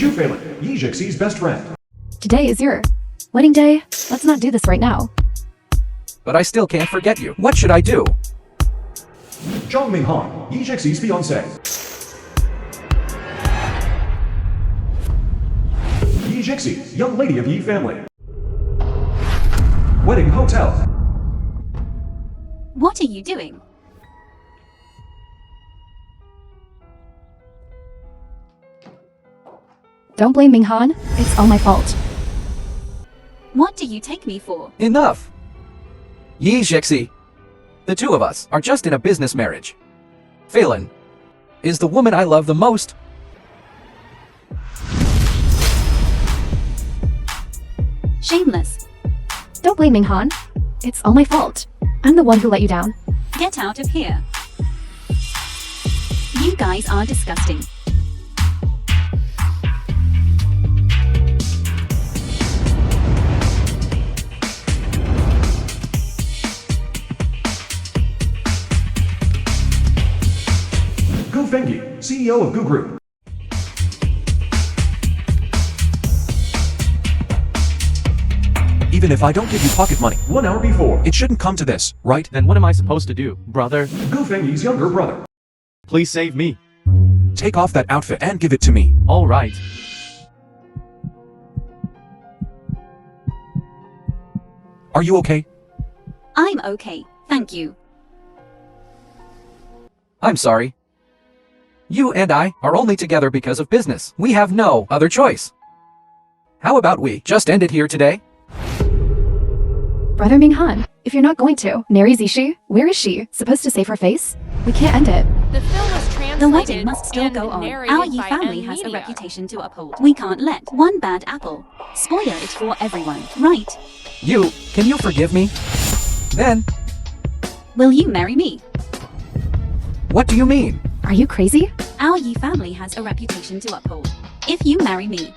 Jufalin, Yijixi's best friend. Today is your wedding day. Let's not do this right now. But I still can't forget you. What should I do? Zhang Minghan, Yijixi's fiancée. Yijixi, young lady of Yi family. Wedding hotel. What are you doing? Don't blame Minghan. It's all my fault. What do you take me for? Enough! Yijixi, the two of us are just in a business marriage. Phelan is the woman I love the most. Shameless. Don't blame Minghan. It's all my fault. I'm the one who let you down. Get out of here. You guys are disgusting. Gu Fengyi, CEO of Gu Group. Even if I don't give you pocket money, 1 hour before, it shouldn't come to this, right? Then what am I supposed to do, brother? Gu Fengyi's younger brother. Please save me. Take off that outfit and give it to me. All right. Are you okay? I'm okay, thank you. I'm sorry. You and I are only together because of business. We have no other choice. How about we just end it here today? Brother Minghan, if you're not going to, marry Zishi, where is she? Supposed to save her face? We can't end it. The film was translated The wedding must still and go on. narrated Our Yi by family M has a Media. reputation to uphold. We can't let one bad apple spoil it for everyone, right? Can you forgive me? Then, Will you marry me? what do you mean? Are you crazy? Our Yi family has a reputation to uphold. If you marry me,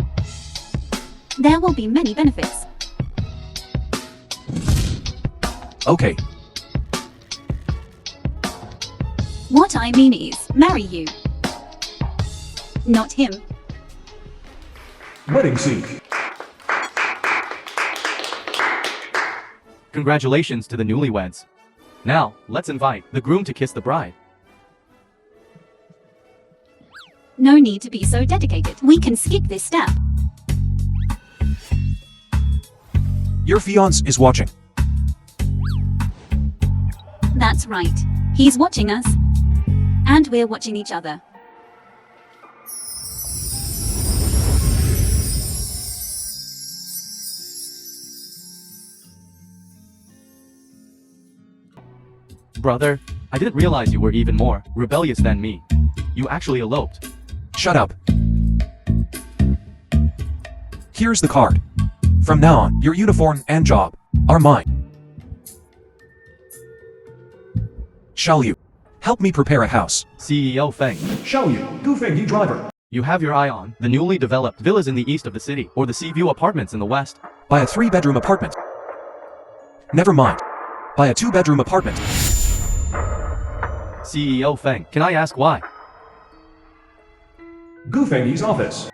there will be many benefits. Okay. What I mean is, marry you. Not him. Wedding scene. Congratulations to the newlyweds. Now, let's invite the groom to kiss the bride. No need to be so dedicated. We can skip this step. Your fiancé is watching. That's right. He's watching us. And we're watching each other. Brother, I didn't realize you were even more rebellious than me. You actually eloped. Shut up. Here's the card. From now on, your uniform and job are mine. Shall you help me prepare a house? CEO Feng, Xiao Yu, Gu Fengyi driver. you have your eye on the newly developed villas in the east of the city or the sea view apartments in the west. Buy a 3-bedroom apartment. Never mind. Buy a 2-bedroom apartment. CEO Feng, can I ask why? Gu Fengyi's office.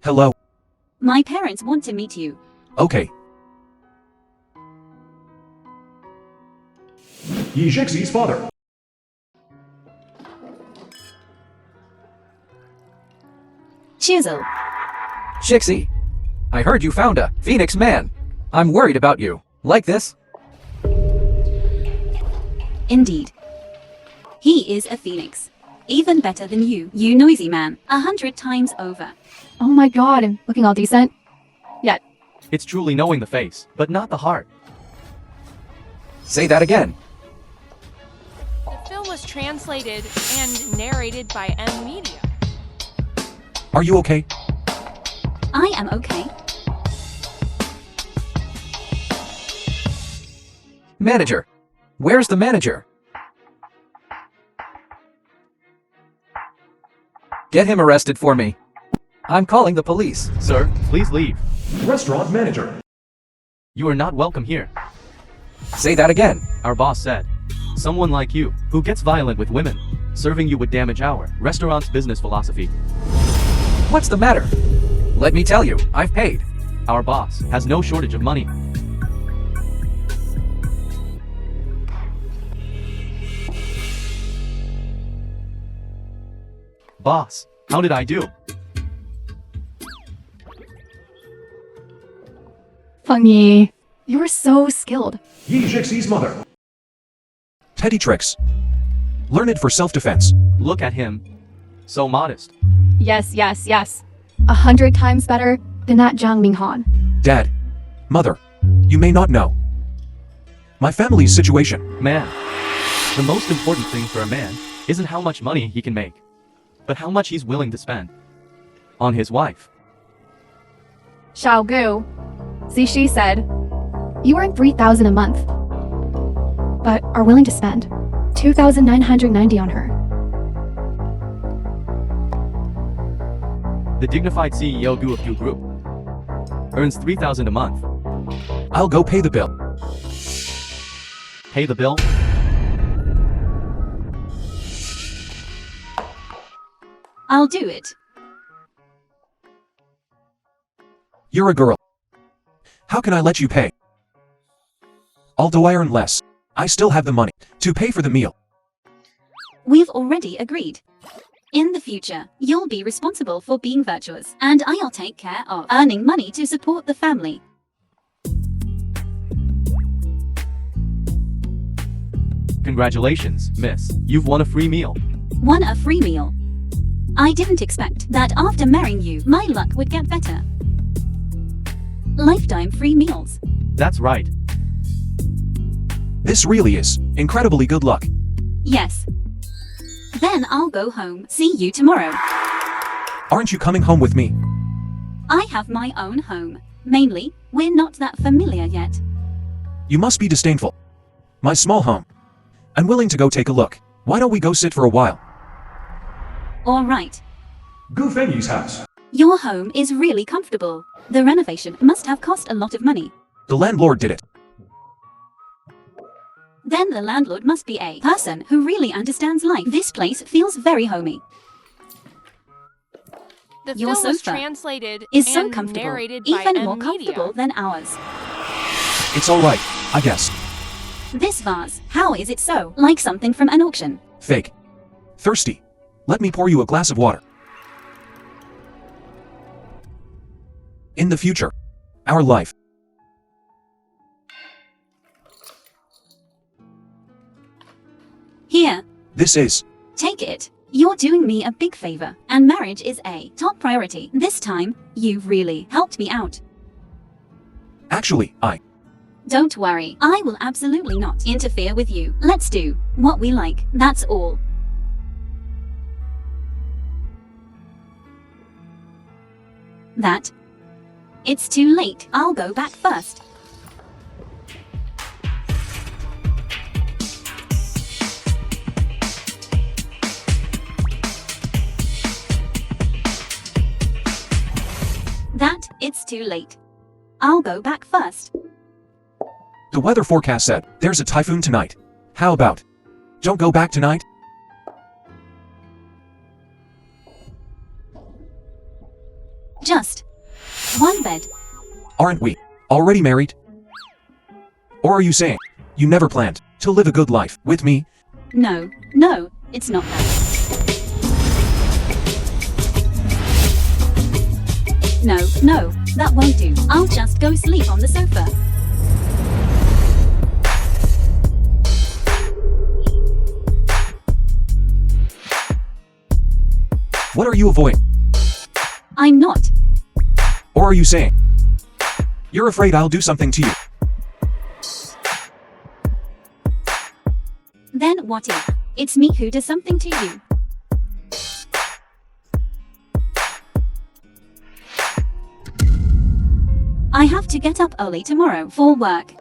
Hello. My parents want to meet you. Okay. Yijixi's father. Chisel. Shixie, I heard you found a Phoenix man. I'm worried about you. Like this? Indeed. He is a phoenix. Even better than you noisy man. 100 times over. Oh my god, I'm looking all decent. Yet. It's truly knowing the face, but not the heart. Say that again. The film was translated and narrated by M Media. Are you okay? I am okay. Manager. Where's the manager? Get him arrested for me. I'm calling the police. Sir, please leave. Restaurant manager. You are not welcome here. Say that again. Our boss said, someone like you, who gets violent with women, serving you would damage our restaurant's business philosophy. What's the matter? Let me tell you, I've paid. Our boss has no shortage of money. Boss, how did I do? Funny. You're so skilled. Yi Jixi's mother. Petty tricks. Learn it for self-defense. Look at him. So modest. Yes, yes, yes. 100 times better than that Zhang Minghan. Dad. Mother. You may not know. My family's situation. Man, the most important thing for a man isn't how much money he can make, but how much he's willing to spend on his wife. Xiao Gu. Zishi said, you earn 3,000 a month, but are willing to spend 2,990 on her. The dignified CEO Gu of Gu Group earns 3,000 a month. I'll go pay the bill. Pay the bill? I'll do it. You're a girl. How can I let you pay? Although I earn less, I still have the money to pay for the meal. We've already agreed. In the future, you'll be responsible for being virtuous, and I'll take care of earning money to support the family. Congratulations, miss. You've won a free meal. Won a free meal. I didn't expect that after marrying you, my luck would get better. Lifetime free meals. That's right. This really is incredibly good luck. Yes. Then I'll go home. See you tomorrow. Aren't you coming home with me? I have my own home. Mainly, we're not that familiar yet. You must be disdainful. My small home. I'm willing to go take a look. Why don't we go sit for a while? All right. Gu Fengyi's house. Your home is really comfortable. The renovation must have cost a lot of money. The landlord did it. Then the landlord must be a person who really understands life. This place feels very homey. The Your film was sofa translated Is so and comfortable, narrated by even M more Media. comfortable than ours. It's alright, I guess. This vase, how is it so? Like something from an auction. Fake. Thirsty. Let me pour you a glass of water. In the future. Our life. Here, This is. take it. You're doing me a big favor, and marriage is a top priority. This time, you've really helped me out. Actually, Don't worry, I will absolutely not interfere with you. Let's do what we like, that's all. That? It's too late, I'll go back first. That, it's too late. I'll go back first. The weather forecast said there's a typhoon tonight. How about? Don't go back tonight? Just one bed. Aren't we already married? Or are you saying you never planned to live a good life with me? No, it's not that. No, that won't do. I'll just go sleep on the sofa. What are you avoiding? I'm not. Or are you saying you're afraid I'll do something to you? Then what if it's me who does something to you? I have to get up early tomorrow for work.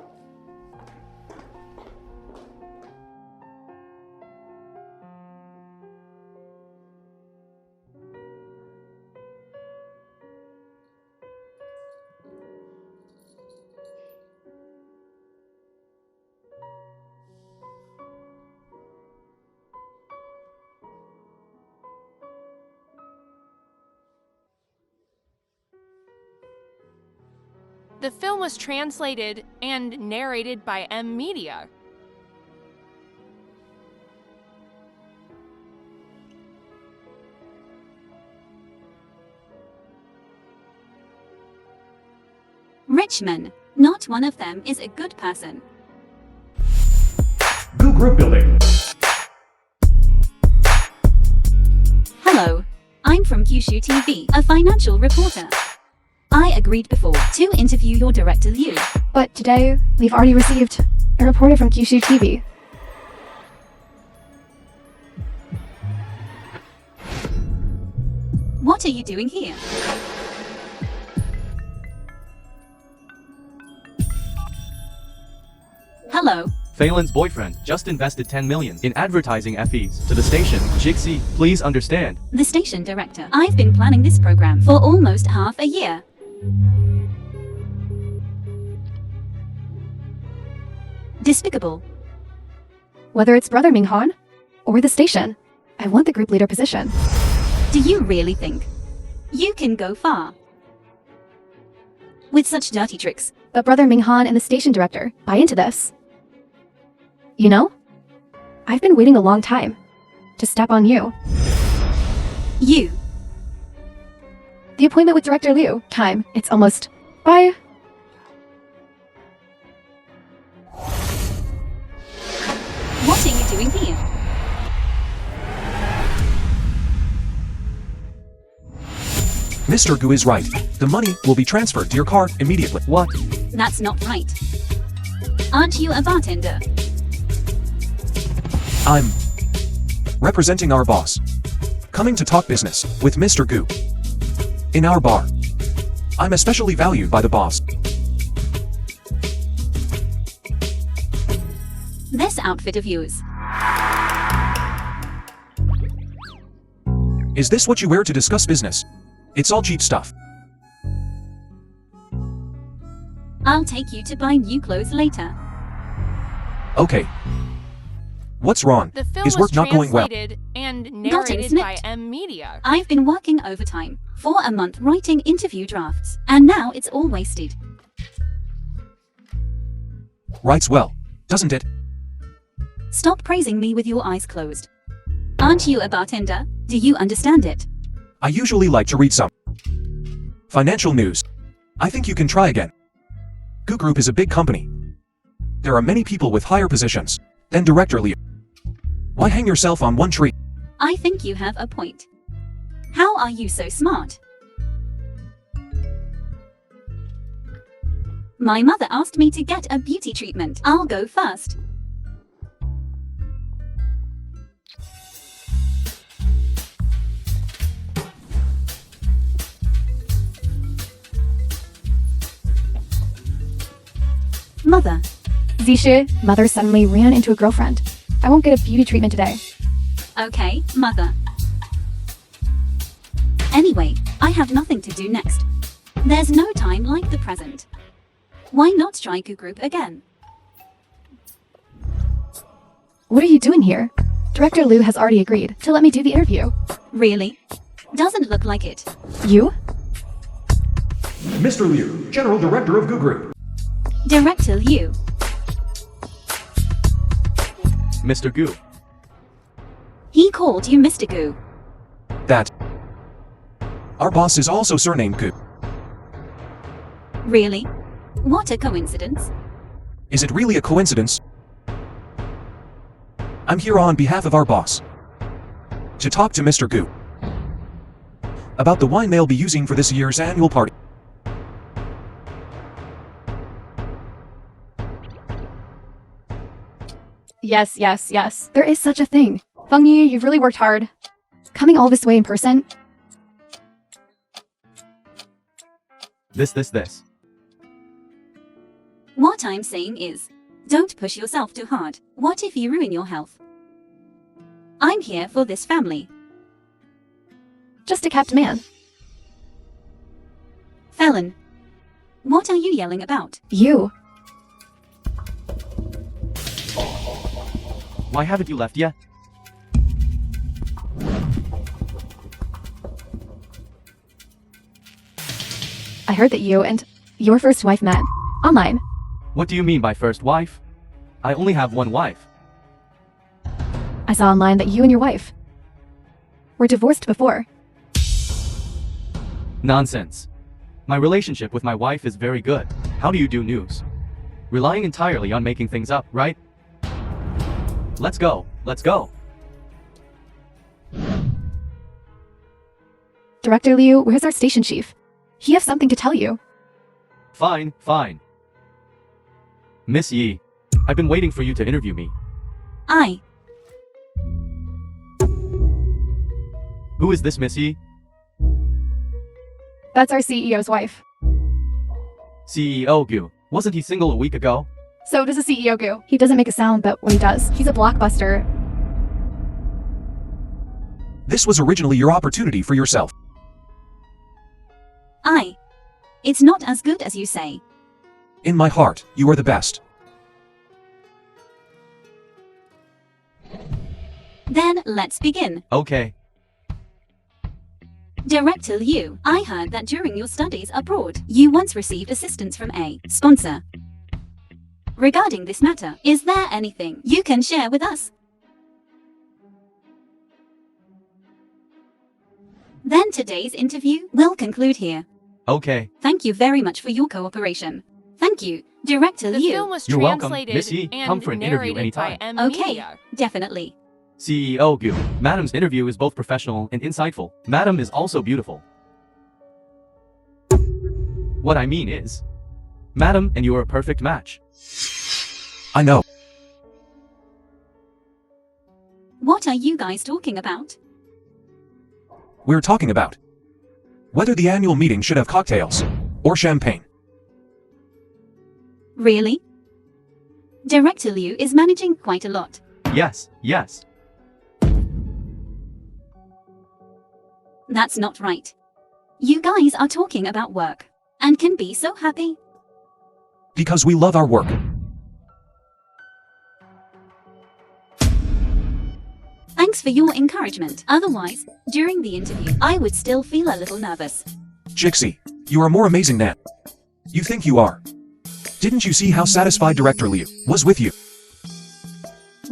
The film was translated and narrated by M Media. Rich men, not one of them is a good person. Goo Group Building. Hello, I'm from Kyushu TV, a financial reporter. I agreed before to interview your director Liu. But today, we've already received a reporter from Kyushu TV. What are you doing here? Hello. Phelan's boyfriend just invested 10 million in advertising FEs to the station. Jixi, please understand. The station director. I've been planning this program for almost half a year. Despicable. Whether it's Brother Minghan or the station, I want the group leader position. Do you really think you can go far with such dirty tricks? But Brother Minghan and the station director buy into this. You know, I've been waiting a long time to step on you. You. The appointment with Director Liu. Time. It's almost. Bye. What are you doing here? Mr. Gu is right. The money will be transferred to your card immediately. What? That's not right. Aren't you a bartender? I'm representing our boss. Coming to talk business with Mr. Gu. In our bar. I'm especially valued by the boss. This outfit of yours. Is this what you wear to discuss business? It's all cheap stuff. I'll take you to buy new clothes later. Okay. What's wrong? The film Is was work not going well? translated and narrated by snipped. M Media. I've been working overtime for a month writing interview drafts, and now it's all wasted. Writes well, doesn't it? Stop praising me with your eyes closed. Aren't you a bartender? Do you understand it? I usually like to read some financial news. I think you can try again. Gu Group is a big company. There are many people with higher positions than Director Liu. Why hang yourself on one tree? I think you have a point. How are you so smart? My mother asked me to get a beauty treatment. I'll go first. Mother. Zishu, mother suddenly ran into a girlfriend. I won't get a beauty treatment today. Okay, mother. Anyway, I have nothing to do next. There's no time like the present. Why not try Gu Group again? What are you doing here? Director Liu has already agreed to let me do the interview. Really? Doesn't look like it. You? Mr. Liu, General Director of Goo Group. Director Liu. Mr. Gu. He called you Mr. Gu. That. Our boss is also surnamed Gu. Really? What a coincidence. Is it really a coincidence? I'm here on behalf of our boss to talk to Mr. Gu about the wine they'll be using for this year's annual party. Yes. There is such a thing. Feng Yi, you've really worked hard. Coming all this way in person. This. What I'm saying is, don't push yourself too hard. What if you ruin your health? I'm here for this family. Just a capped man. Felon. What are you yelling about? You. Why haven't you left yet? I heard that you and Your first wife met online. What do you mean by first wife? I only have one wife. I saw online that you and your wife were divorced before. Nonsense. My relationship with my wife is very good. How do you do news? Relying entirely on making things up, right? Let's go. Let's go. Director Liu, where's our station chief? He has something to tell you. Fine, fine. Miss Yi, I've been waiting for you to interview me. Who is this Miss Yi? That's our CEO's wife. CEO Gu. Wasn't he single a week ago? So does the CEO Gu. He doesn't make a sound, but when he does, he's a blockbuster. This was originally your opportunity for yourself. It's not as good as you say. In my heart, you are the best. Then let's begin. Okay. Director Liu, I heard that during your studies abroad, you once received assistance from a sponsor. Regarding this matter, is there anything you can share with us? Then today's interview will conclude here. Okay. Thank you very much for your cooperation. Thank you, Director The Liu. film was You're welcome. translated Miss Yi, and come for an interview narrated by anytime. M. Okay, Media. definitely. CEO Gu. Madam's interview is both professional and insightful. Madam is also beautiful. What I mean is, Madam and you are a perfect match. I know. What are you guys talking about? We're talking about whether the annual meeting should have cocktails or champagne. Really? Director Liu is managing quite a lot. Yes, yes. That's not right. You guys are talking about work and can be so happy. Because we love our work. Thanks for your encouragement. Otherwise, during the interview, I would still feel a little nervous. Jixie, you are more amazing than you think you are. Didn't you see how satisfied Director Liu was with you?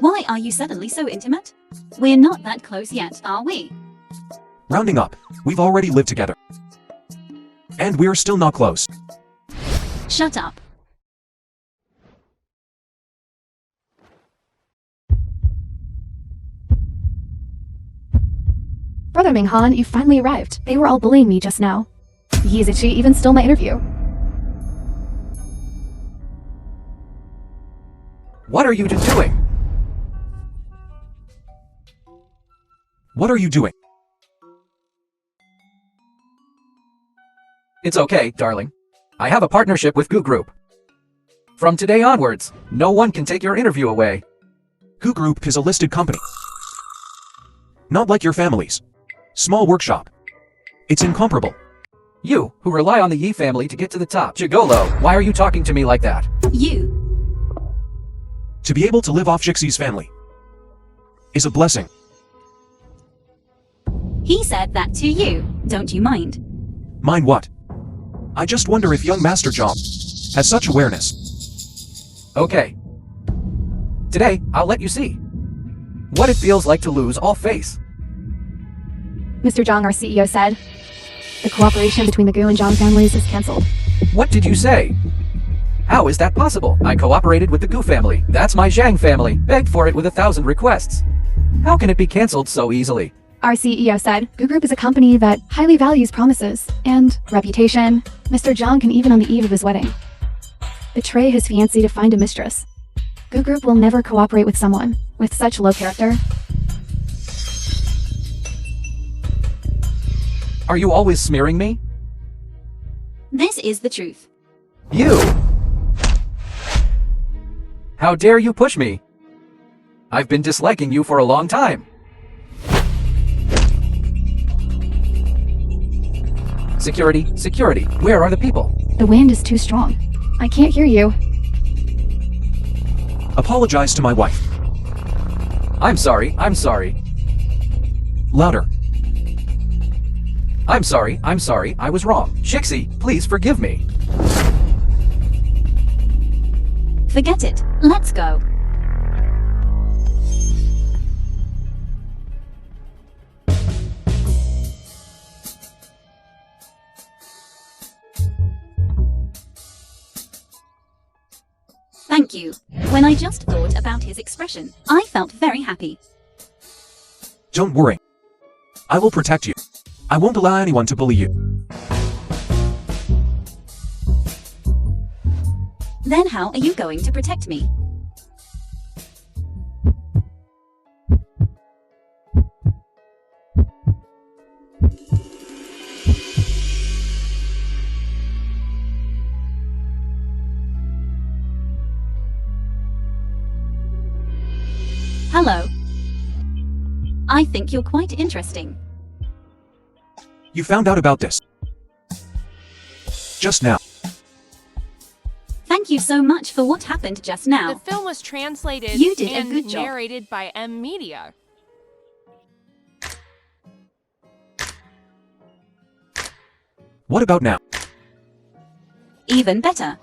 Why are you suddenly so intimate? We're not that close yet, are we? Rounding up, we've already lived together. And we're still not close. Shut up. Brother Minghan, you finally arrived. They were all bullying me just now. Yizichi even stole my interview. What are you doing? What are you doing? It's okay, darling. I have a partnership with Gu Group. From today onwards, no one can take your interview away. Gu Group is a listed company. Not like your family's small workshop. It's incomparable. You, who rely on the Yi family to get to the top. Gigolo, why are you talking to me like that? You. To be able to live off Jixie's family is a blessing. He said that to you. Don't you mind? Mind what? I just wonder if young Master Zhang has such awareness. Okay. Today, I'll let you see what it feels like to lose all face. Mr. Zhang, our CEO, said the cooperation between the Gu and Zhang families is cancelled. What did you say? How is that possible? I cooperated with the Gu family. That's my Zhang family. Begged for it with 1,000 requests. How can it be cancelled so easily? Our CEO said Gu Group is a company that highly values promises and reputation. Mr. Zhang can, even on the eve of his wedding, betray his fiancée to find a mistress. Gu Group will never cooperate with someone with such low character. Are you always smearing me? This is the truth. You! How dare you push me? I've been disliking you for a long time. Security, security, where are the people? The wind is too strong. I can't hear you. Apologize to my wife. I'm sorry, I'm sorry. Louder. I'm sorry, I was wrong. Shixie, please forgive me. Forget it. Let's go. Thank you. When I just thought about his expression, I felt very happy. Don't worry. I will protect you. I won't allow anyone to bully you. Then how are you going to protect me? Hello. I think you're quite interesting. You found out about this just now. Thank you so much for what happened just now. The film was translated You did a and good job. narrated by M Media. What about now? Even better.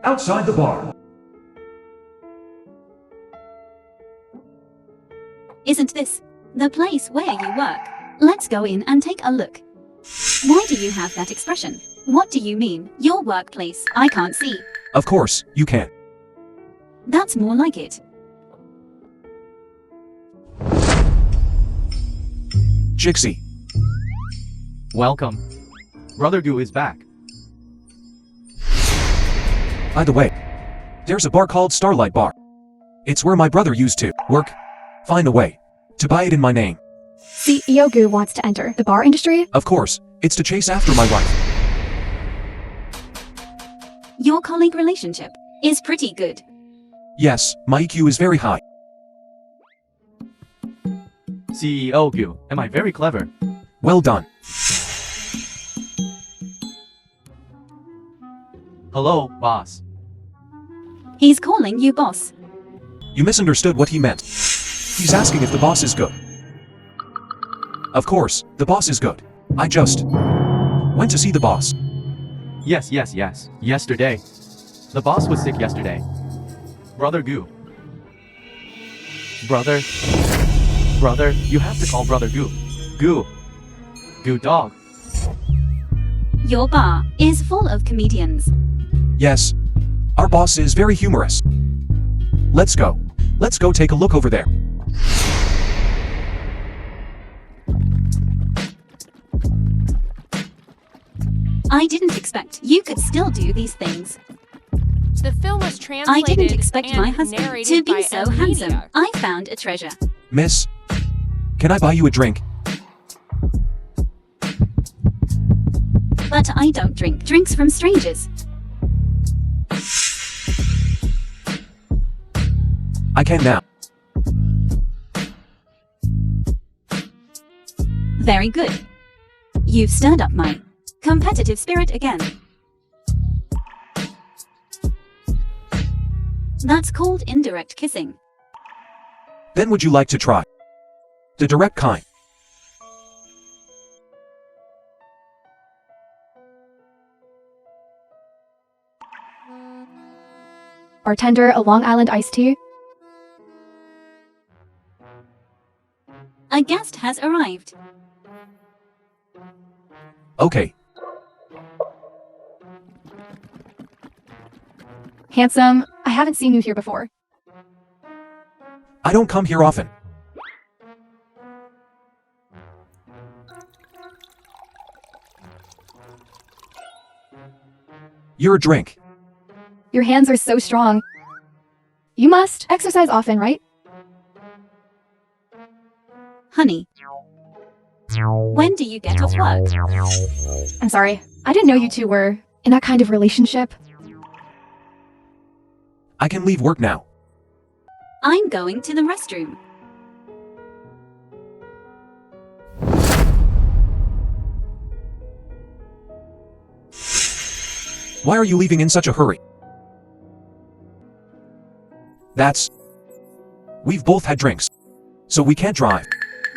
Outside the bar. Isn't this the place where you work? Let's go in and take a look. Why do you have that expression? What do you mean, your workplace? I can't see. Of course, you can. That's more like it. Jixie, Welcome. Brother Gu is back. by the way, there's a bar called Starlight Bar. It's where my brother used to work. Find a way to buy it in my name. CEO Gu wants to enter the bar industry. Of course, it's to chase after my wife. Your colleague relationship is pretty good. Yes, my EQ is very high. CEO Gu, am I very clever? Well done. Hello, boss. He's calling you boss. You misunderstood what he meant. He's asking if the boss is good. Of course, the boss is good. I just went to see the boss. Yes. Yesterday. The boss was sick yesterday. Brother Gu. Brother, you have to call Brother Gu. Gu dog. Your bar is full of comedians. Yes, our boss is very humorous. Let's go. Let's go take a look over there. I didn't expect you could still do these things. The film was I translated didn't expect and my husband narrated to be by so M handsome. Media. I found a treasure. Miss, can I buy you a drink? But I don't drink drinks from strangers. I can now. Very good. You've stirred up my competitive spirit again. That's called indirect kissing. Then would you like to try the direct kind? Bartender, a Long Island iced tea. A guest has arrived. Okay, Handsome, I haven't seen you here before. I don't come here often. You're a drink. Your hands are so strong. You must exercise often, right? Honey, when do you get off work? I'm sorry. I didn't know you two were in that kind of relationship. I can leave work now. I'm going to the restroom. Why are you leaving in such a hurry? We've both had drinks, so we can't drive.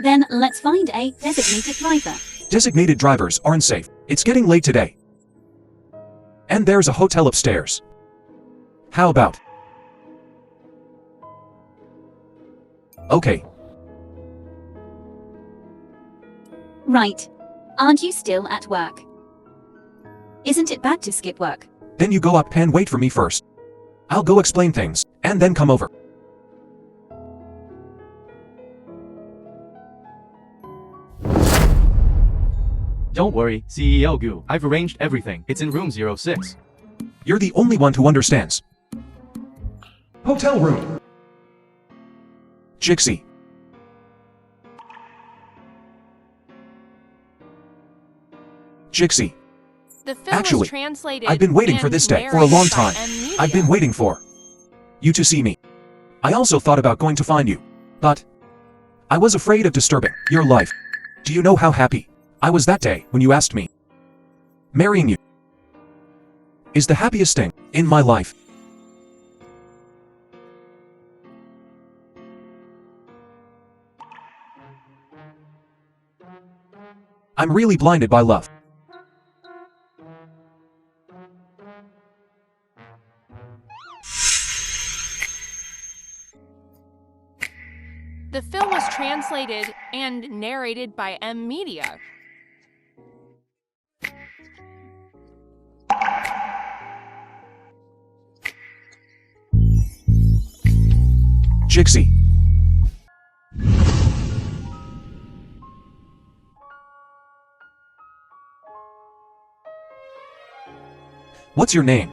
Then let's find a designated driver. Designated drivers aren't safe. It's getting late today. And there's a hotel upstairs. How about? Okay. Right. Aren't you still at work? Isn't it bad to skip work? Then you go up and wait for me first. I'll go explain things, and then come over. Don't worry, CEO Gu. I've arranged everything. It's in room 06. You're the only one who understands. Hotel room. Jixie. Jixie. The film Actually, was translated I've been waiting for and this day for a long narrated by time. M. I've been Media. waiting for you to see me. I also thought about going to find you, but I was afraid of disturbing your life. Do you know how happy I was that day when you asked me? Marrying you is the happiest thing in my life. I'm really blinded by love. The film was translated and narrated by M. Media. Jixie. What's your name?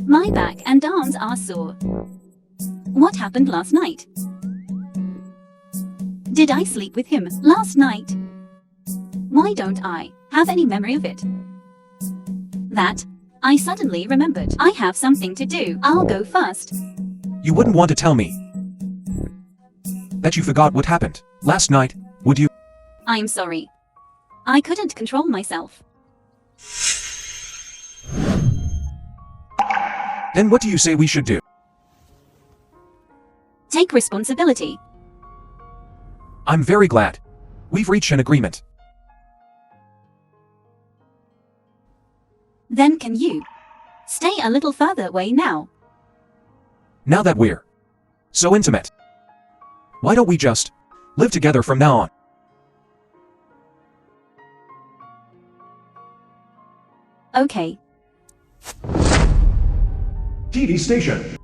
My back and arms are sore. What happened last night? Did I sleep with him last night? Why don't I have any memory of it? That I suddenly remembered. I have something to do. I'll go first. You wouldn't want to tell me that you forgot what happened last night, would you? I'm sorry. I couldn't control myself. Then what do you say we should do? Take responsibility. I'm very glad we've reached an agreement. Then can you stay a little further away now? Now that we're so intimate, why don't we just live together from now on? Okay. TV station.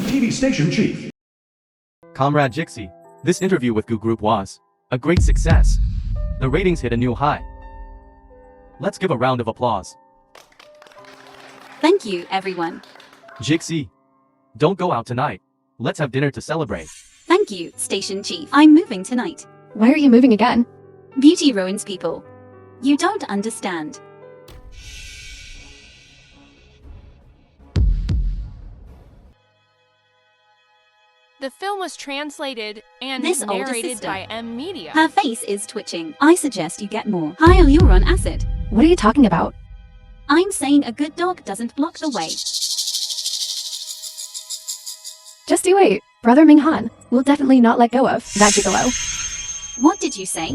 TV station chief. Comrade Jixie, this interview with Gu Group was a great success. The ratings hit a new high. Let's give a round of applause. Thank you, everyone. Jixie, don't go out tonight. Let's have dinner to celebrate. Thank you, Station Chief. I'm moving tonight. Why are you moving again? Beauty ruins people. You don't understand. The film was translated and This older narrated sister. by M. Media. Her face is twitching. I suggest you get more hyaluronic acid. What are you talking about? I'm saying a good dog doesn't block the way. Just you wait. Brother Minghan will definitely not let go of that gigolo. What did you say?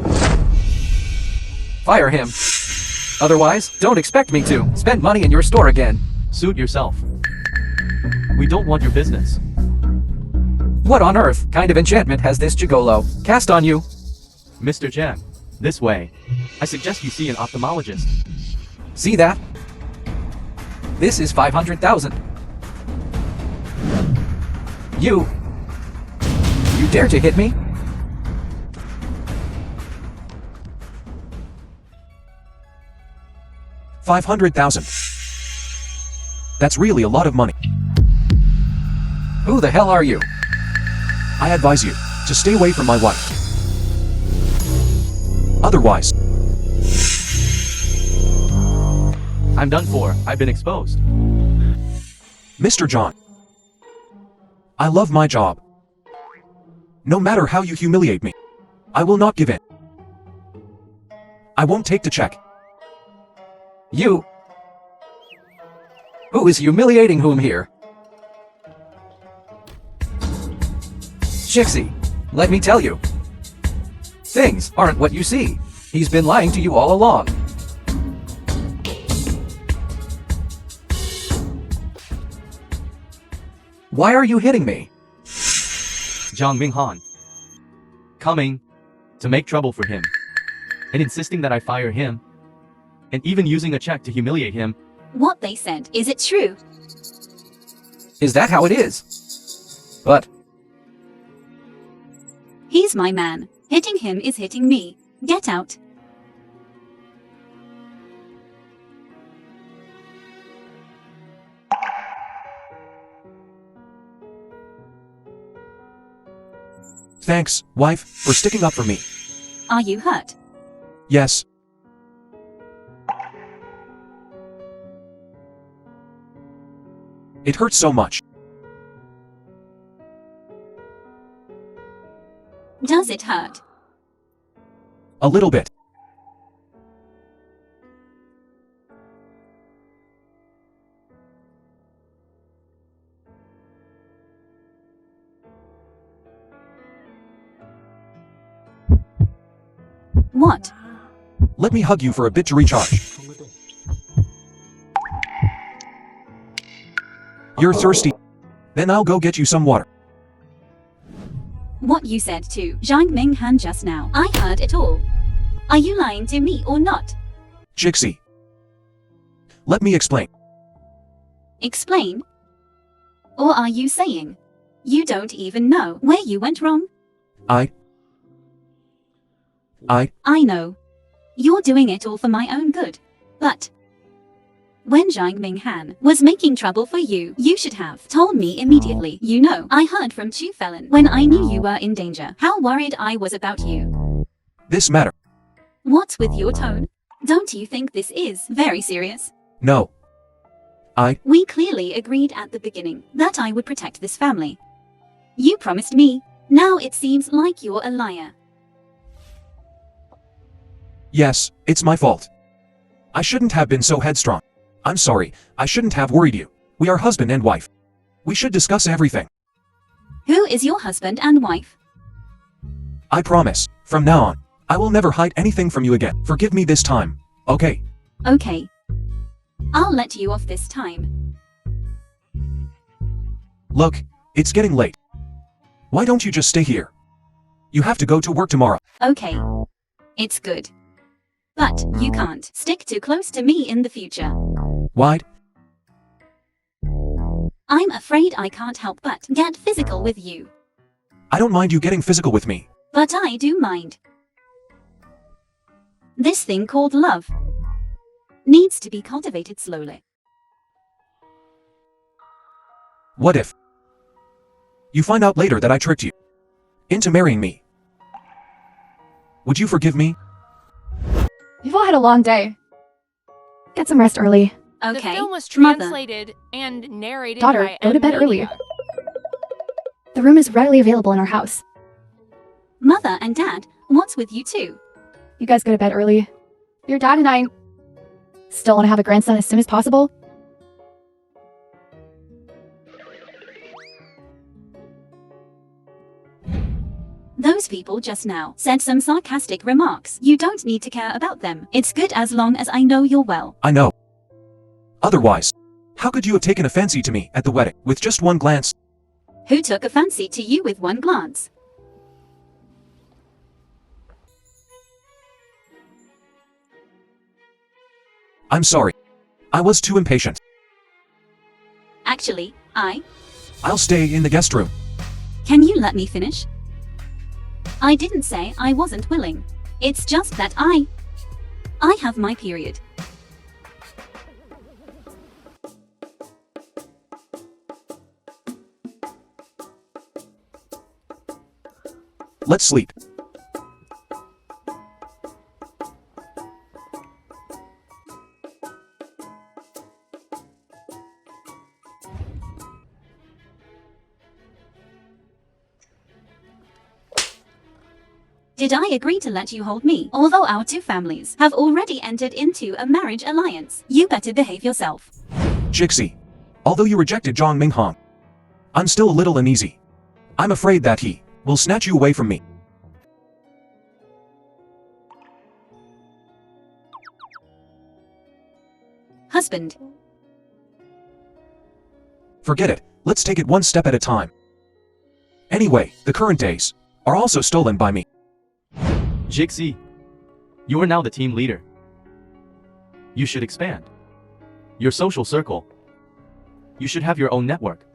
Fire him. Otherwise, don't expect me to spend money in your store again. Suit yourself. We don't want your business. What on earth kind of enchantment has this gigolo cast on you? Mr. Jan, this way. I suggest you see an ophthalmologist. See that? This is 500,000. You dare to hit me? 500,000. That's really a lot of money. Who the hell are you? I advise you to stay away from my wife. Otherwise, I'm done for. I've been exposed. Mr. John, I love my job. No matter how you humiliate me, I will not give in. I won't take the check. You? Who is humiliating whom here? Shixie, let me tell you. Things aren't what you see. He's been lying to you all along. Why are you hitting me? Jiang Minghan. Coming to make trouble for him. And insisting that I fire him. And even using a check to humiliate him. What they said, is it true? Is that how it is? But He's my man. Hitting him is hitting me. Get out. Thanks, wife, for sticking up for me. Are you hurt? Yes. It hurts so much. Does it hurt? A little bit. What? Let me hug you for a bit to recharge. You're thirsty? Then I'll go get you some water. What you said to Jiang Minghan just now, I heard it all. Are you lying to me or not? Jixie. Let me explain. Explain? Or are you saying you don't even know where you went wrong? I know. You're doing it all for my own good. But when Jiang Minghan was making trouble for you, you should have told me immediately. You know, I heard from Chu Felon when I knew you were in danger. How worried I was about you. This matter. What's with your tone? Don't you think this is very serious? No. We clearly agreed at the beginning that I would protect this family. You promised me. Now it seems like you're a liar. Yes, it's my fault. I shouldn't have been so headstrong. I'm sorry, I shouldn't have worried you. We are husband and wife. We should discuss everything. Who is your husband and wife? I promise, from now on, I will never hide anything from you again. Forgive me this time, okay? Okay. I'll let you off this time. Look, it's getting late. Why don't you just stay here? You have to go to work tomorrow. Okay. It's good. But you can't stick too close to me in the future. Why? I'm afraid I can't help but get physical with you. I don't mind you getting physical with me. But I do mind. This thing called love needs to be cultivated slowly. What if you find out later that I tricked you into marrying me? Would you forgive me? You've all had a long day. Get some rest early. The Okay, film was Mother. translated and narrated Daughter, by go to bed early. Media. The room is readily available in our house. Mother and Dad, what's with you two? You guys go to bed early. Your dad and I still want to have a grandson as soon as possible. Those people just now said some sarcastic remarks. You don't need to care about them. It's good as long as I know you're well. I know. Otherwise, how could you have taken a fancy to me at the wedding with just one glance? Who took a fancy to you with one glance? I'm sorry. I was too impatient. Actually, I'll stay in the guest room. Can you let me finish? I didn't say I wasn't willing. It's just that I have my period. Let's sleep. Did I agree to let you hold me? Although our two families have already entered into a marriage alliance, you better behave yourself. Jixi. Although you rejected Zhang Minghan, I'm still a little uneasy. I'm afraid that he will snatch you away from me. Husband. Forget it. Let's take it one step at a time. Anyway, the current days are also stolen by me. Jixi, you are now the team leader. You should expand your social circle. You should have your own network.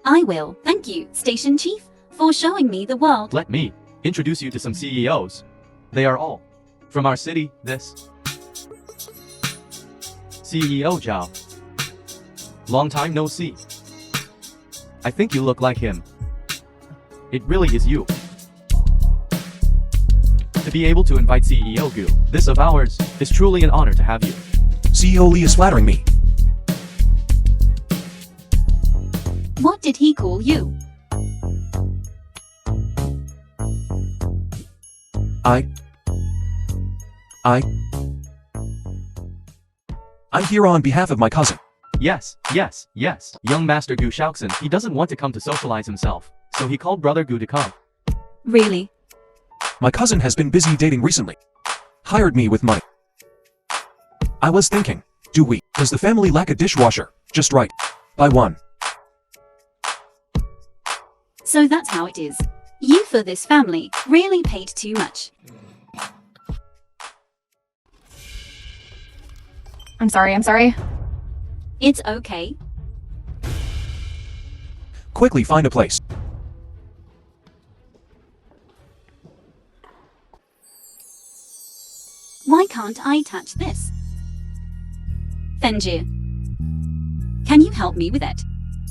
I will. Thank you, Station Chief, for showing me the world. Let me introduce you to some CEOs. They are all from our city. This CEO Zhao. Long time no see. I think you look like him. It really is you. To be able to invite CEO Gu, this of ours, is truly an honor to have you. CEO Li is flattering me. What did he call you? I'm here on behalf of my cousin. Yes. Young Master Gu Shaoxin, he doesn't want to come to socialize himself, so he called Brother Gu to come. Really? My cousin has been busy dating recently. Hired me with money. I was thinking, does the family lack a dishwasher? Just right. Buy one. So that's how it is. You for this family really paid too much. I'm sorry. It's okay. Quickly find a place. Why can't I touch this? Fenjir. Can you help me with it?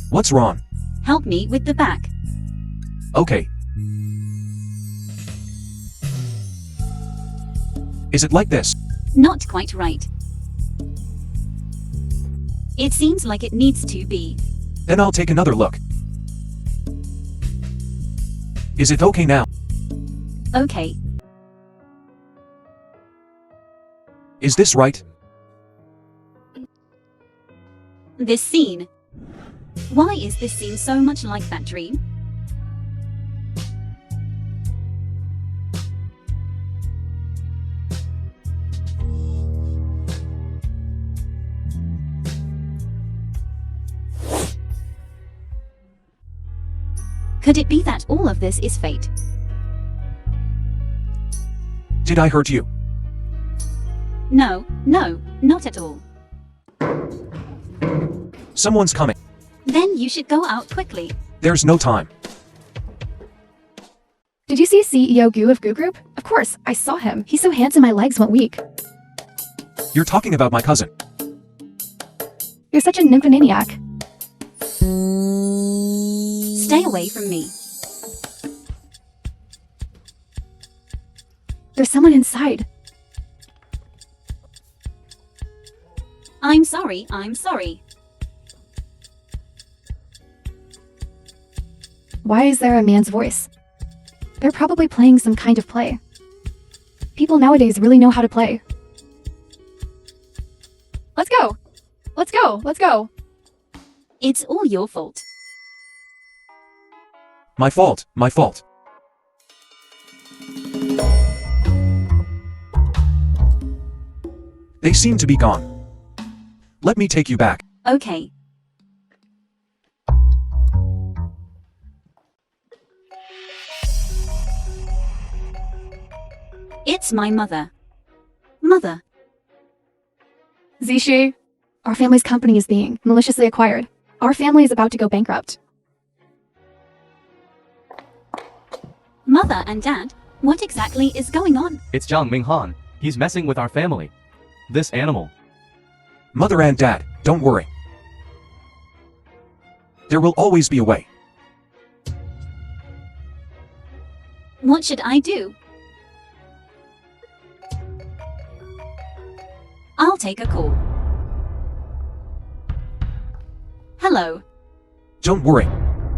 What's wrong? Help me with the back. Okay. Is it like this? Not quite right. It seems like it needs to be. Then I'll take another look. Is it okay now? Okay. Is this right? This scene. Why is this scene so much like that dream? Could it be that all of this is fate? Did I hurt you? No, not at all. Someone's coming. Then you should go out quickly. There's no time. Did you see CEO Gu of Gu Group? Of course, I saw him. He's so handsome my legs went weak. You're talking about my cousin. You're such a nymphomaniac. Stay away from me. There's someone inside. I'm sorry. Why is there a man's voice? They're probably playing some kind of play. People nowadays really know how to play. Let's go! It's all your fault. My fault. They seem to be gone. Let me take you back. Okay. It's my mother. Mother. Zishi, our family's company is being maliciously acquired. Our family is about to go bankrupt. Mother and Dad, what exactly is going on? It's Zhang Minghan. He's messing with our family. This animal. Mother and Dad, don't worry. There will always be a way. What should I do? I'll take a call. Hello. Don't worry.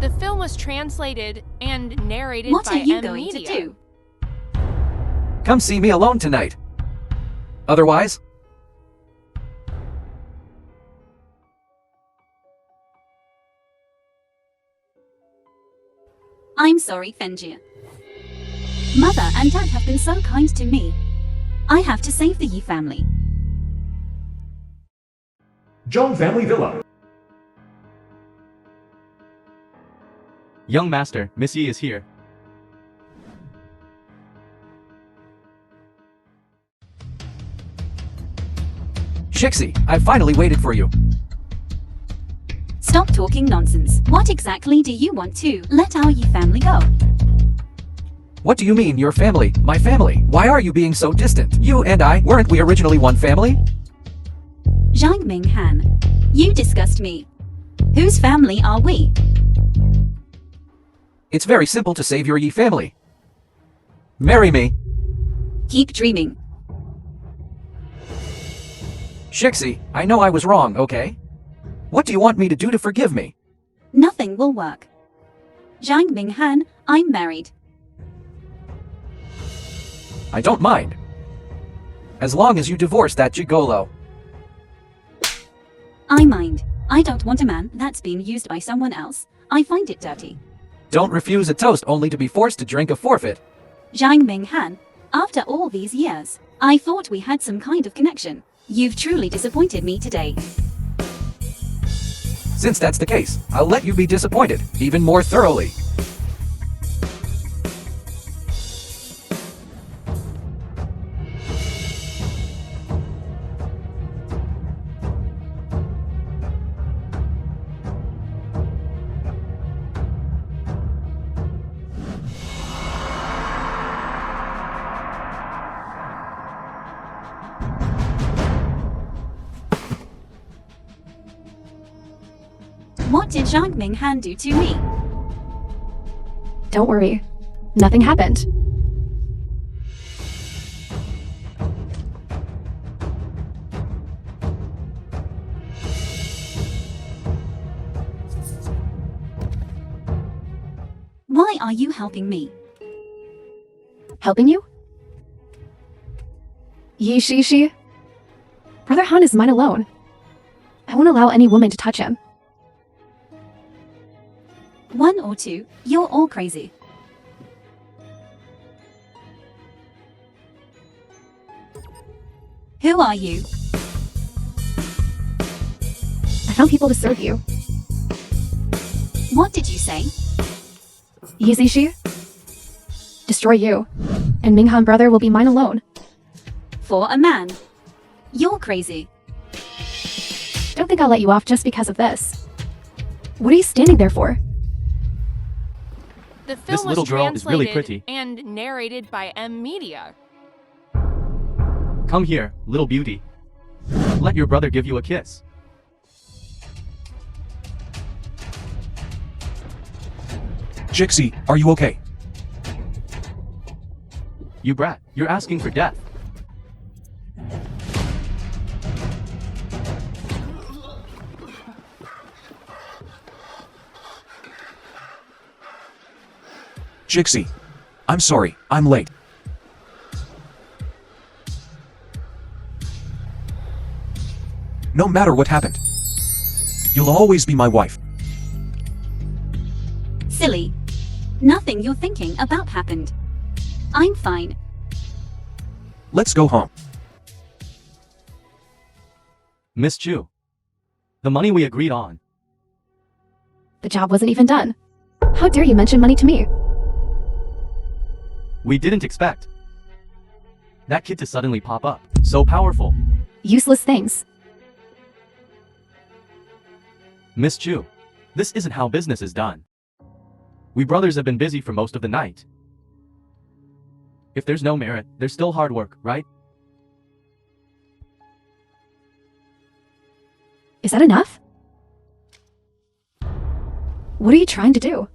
The film was translated and narrated What by are you M going Media. to do? Come see me alone tonight. Otherwise, I'm sorry, Fengia. Mother and Dad have been so kind to me. I have to save the Yi family. Zhang Family Villa. Young master, Miss Yi is here. Shixie, I finally waited for you. Stop talking nonsense. What exactly do you want to let our Yi family go? What do you mean, your family? My family? Why are you being so distant? You and I, weren't we originally one family? Zhang Ming Han, you disgust me. Whose family are we? It's very simple to save your Yi family. Marry me. Keep dreaming. Shixie, I know I was wrong, okay? What do you want me to do to forgive me? Nothing will work. Zhang Ming Han, I'm married. I don't mind. As long as you divorce that gigolo. I mind. I don't want a man that's been used by someone else. I find it dirty. Don't refuse a toast only to be forced to drink a forfeit. Zhang Ming Han, after all these years, I thought we had some kind of connection. You've truly disappointed me today. Since that's the case, I'll let you be disappointed, even more thoroughly. What did Zhang Ming Han do to me? Don't worry. Nothing happened. Why are you helping me? Helping you? Yi Shi. Brother Han is mine alone. I won't allow any woman to touch him. One or two, you're all crazy. Who are you? I found people to serve you. What did you say? Yi Shi. Destroy you. And Ming Han brother will be mine alone. For a man. You're crazy. Don't think I'll let you off just because of this. What are you standing there for? The film This was little girl is really translated pretty. and narrated by M Media. Come here, little beauty. Let your brother give you a kiss. Jixie, are you okay? You brat, you're asking for death. Jixie. I'm sorry, I'm late. No matter what happened, you'll always be my wife. Silly. Nothing you're thinking about happened. I'm fine. Let's go home. Miss Chu. The money we agreed on. The job wasn't even done. How dare you mention money to me? We didn't expect that kid to suddenly pop up. So powerful. Useless things. Miss Chu, this isn't how business is done. We brothers have been busy for most of the night. If there's no merit, there's still hard work, right? Is that enough? What are you trying to do?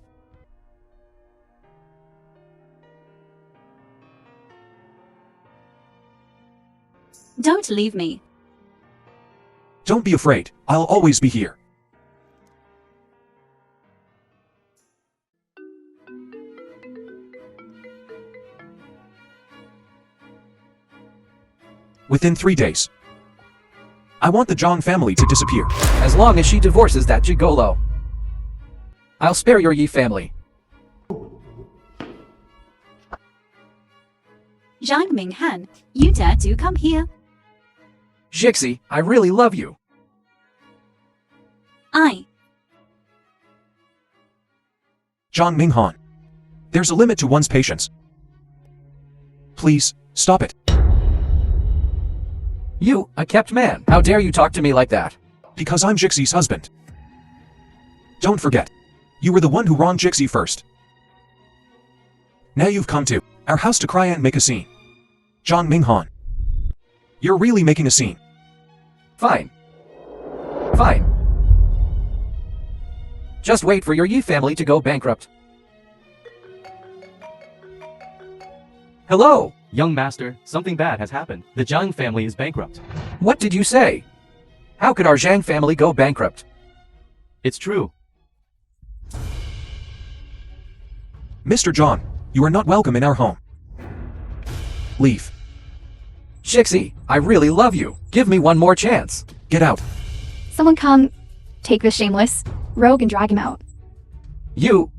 Don't leave me. Don't be afraid, I'll always be here. Within 3 days. I want the Zhang family to disappear. As long as she divorces that gigolo. I'll spare your Yi family. Zhang Minghan, you dare to come here? Jixi, I really love you. Zhang Minghan. There's a limit to one's patience. Please, stop it. You, a kept man. How dare you talk to me like that? Because I'm Jixi's husband. Don't forget. You were the one who wronged Jixi first. Now you've come to our house to cry and make a scene. Zhang Minghan. You're really making a scene. Fine. Fine. Just wait for your Yi family to go bankrupt. Hello? Young master, something bad has happened. The Zhang family is bankrupt. What did you say? How could our Zhang family go bankrupt? It's true. Mr. Zhang, you are not welcome in our home. Leave. Jixi, I really love you. Give me one more chance. Get out. Someone come take this shameless rogue and drag him out. You.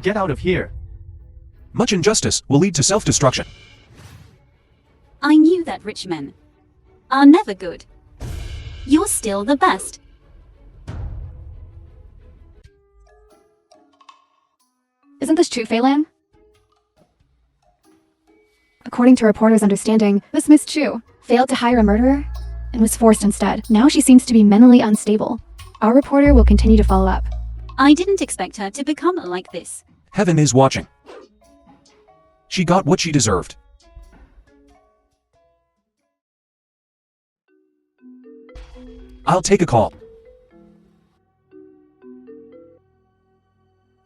Get out of here. Much injustice will lead to self-destruction. I knew that rich men are never good. You're still the best. Isn't this true, Phelan? According to reporters' understanding, this Miss Chu failed to hire a murderer and was forced instead. Now she seems to be mentally unstable. Our reporter will continue to follow up. I didn't expect her to become like this. Heaven is watching. She got what she deserved. I'll take a call.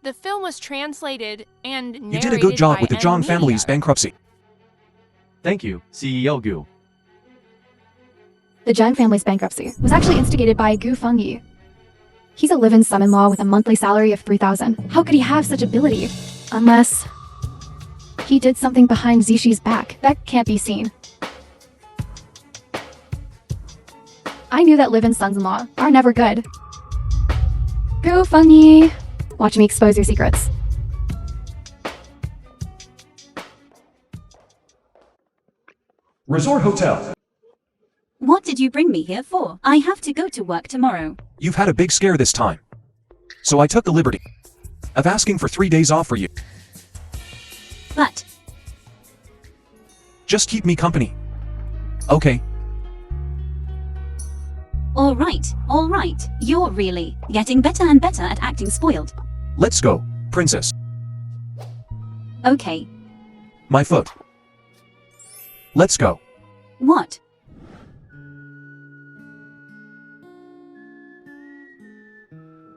The film was translated and narrated You did a good job by with the Zhang N. family's Media. bankruptcy. Thank you, CEO Gu. The Zhang family's bankruptcy was actually instigated by Gu Fengyi. He's a live-in son-in-law with a monthly salary of 3,000. How could he have such ability? Unless he did something behind Zishi's back. That can't be seen. I knew that live-in sons-in-law are never good. Gu Fengyi, watch me expose your secrets. Resort Hotel. What did you bring me here for? I have to go to work tomorrow. You've had a big scare this time. So I took the liberty of asking for 3 days off for you. But Just keep me company. Okay. all right. You're really getting better and better at acting spoiled. Let's go, princess. Okay, My foot. Let's go. what?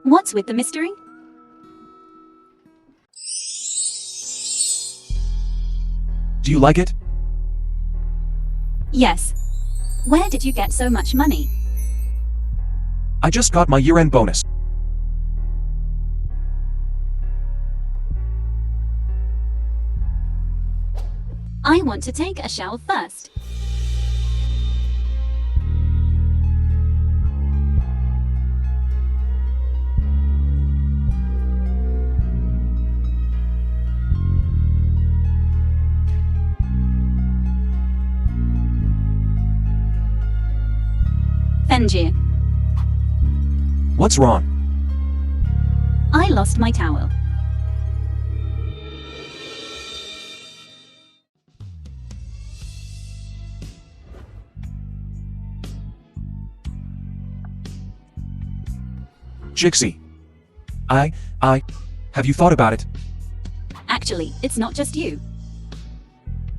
What's with the mystery? Do you like it? Yes. Where did you get so much money? I just got my year-end bonus. I want to take a shower first. Fenjir, What's wrong? I lost my towel. Jixi. Have you thought about it? Actually, it's not just you.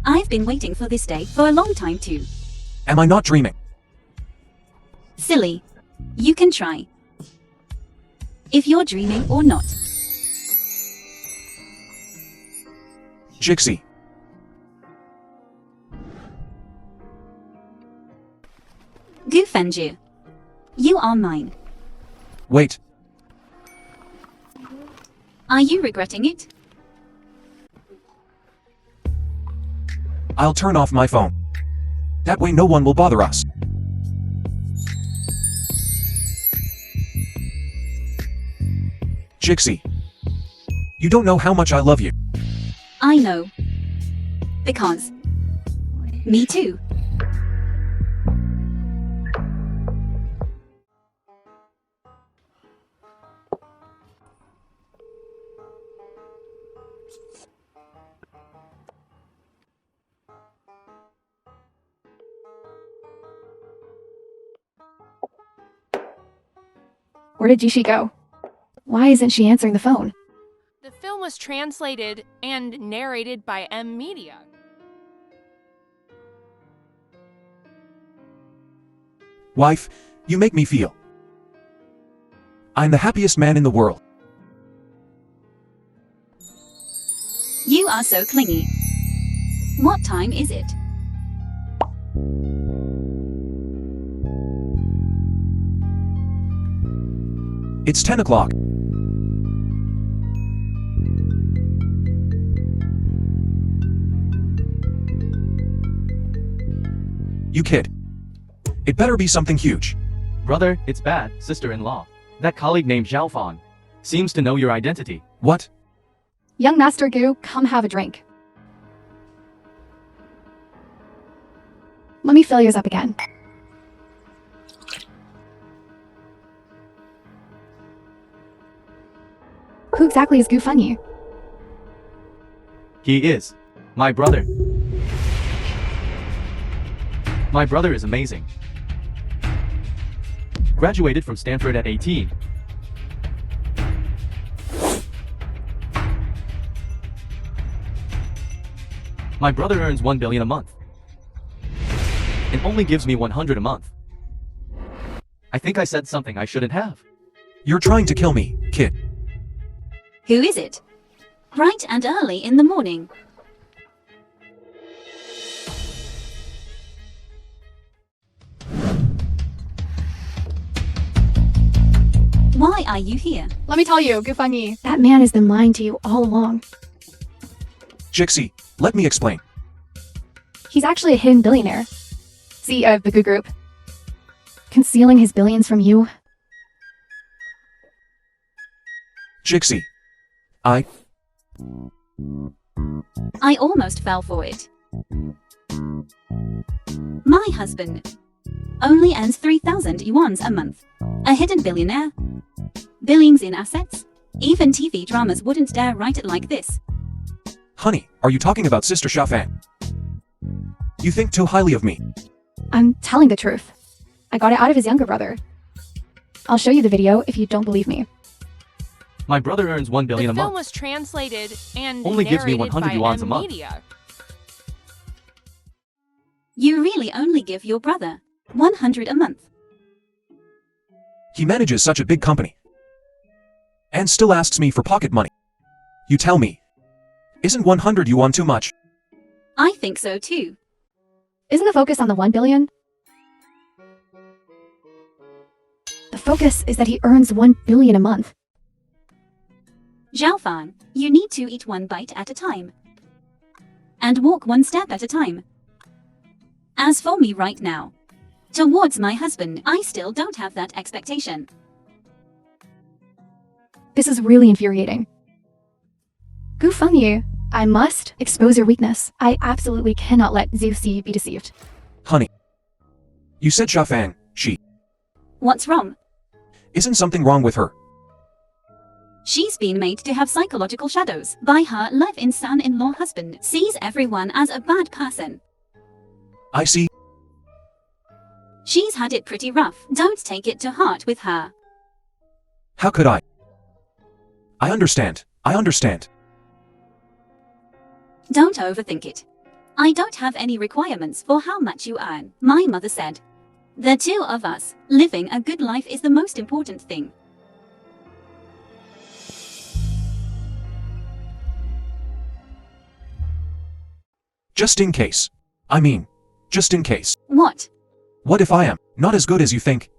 I've been waiting for this day for a long time too. Am I not dreaming? Silly. You can try. If you're dreaming or not. Jixi. Defend you. You are mine. Wait, Are you regretting it? I'll turn off my phone. That way no one will bother us. Jixie. You don't know how much I love you. I know. Because. Me too. Where did Jishi go? Why isn't she answering the phone? The film was translated and narrated by M Media. Wife, you make me feel. I'm the happiest man in the world. You are so clingy. What time is it? It's 10 o'clock. You kid. It better be something huge. Brother, it's bad, sister-in-law. That colleague named Xiaofan seems to know your identity. What? Young Master Gu, come have a drink. Let me fill yours up again. Who exactly is Gu Fenyi? He is my brother. My brother is amazing. Graduated from Stanford at 18. My brother earns 1 billion a month and only gives me 100 a month. I think I said something I shouldn't have. You're trying to kill me, kid. Who is it? Bright and early in the morning. Why are you here? Let me tell you, Gu Fenyi, that man has been lying to you all along. Jixie, let me explain. He's actually a hidden billionaire. CEO of the Gu Group. Concealing his billions from you. Jixie. I almost fell for it. My husband only earns 3,000 yuan a month. A hidden billionaire. Billions in assets. Even TV dramas wouldn't dare write it like this. Honey, are you talking about Sister Xiaofan? You think too highly of me. I'm telling the truth. I got it out of his younger brother. I'll show you the video if you don't believe me. My brother earns 1 billion a The film month. was translated and Only gives me narrated 100 by yuan a M month. Media. You really only give your brother 100 a month. He manages such a big company. And still asks me for pocket money. You tell me. Isn't 100 yuan too much? I think so too. Isn't the focus on the 1 billion? The focus is that he earns 1 billion a month. Xiaofan, you need to eat one bite at a time. And walk one step at a time. As for me right now, towards my husband, I still don't have that expectation. This is really infuriating. Gu Fenyi, I must expose your weakness. I absolutely cannot let Zhu Si be deceived. Honey. You said Xiaofan, she. What's wrong? Isn't something wrong with her? She's been made to have psychological shadows by her live-in son-in-law husband. Sees everyone as a bad person. I see. She's had it pretty rough. Don't take it to heart with her. How could I? I understand. I understand. Don't overthink it. I don't have any requirements for how much you earn. My mother said, the two of us, living a good life is the most important thing. Just in case. I mean, just in case. What? What if I am Not as good as you think.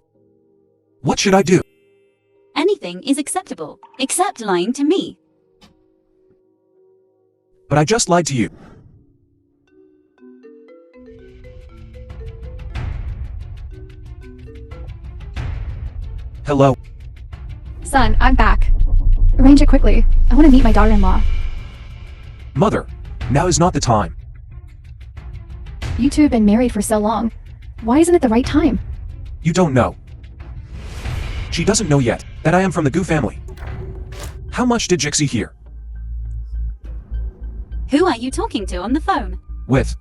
What should I do? Anything is acceptable, except lying to me. But I just lied to you. Hello? Son, I'm back. Arrange it quickly. I want to meet my daughter-in-law. Mother, now is not the time. You two have been married for so long. Why isn't it the right time? You don't know. She doesn't know yet that I am from the Gu family. How much did Jixie hear? Who are you talking to on the phone? With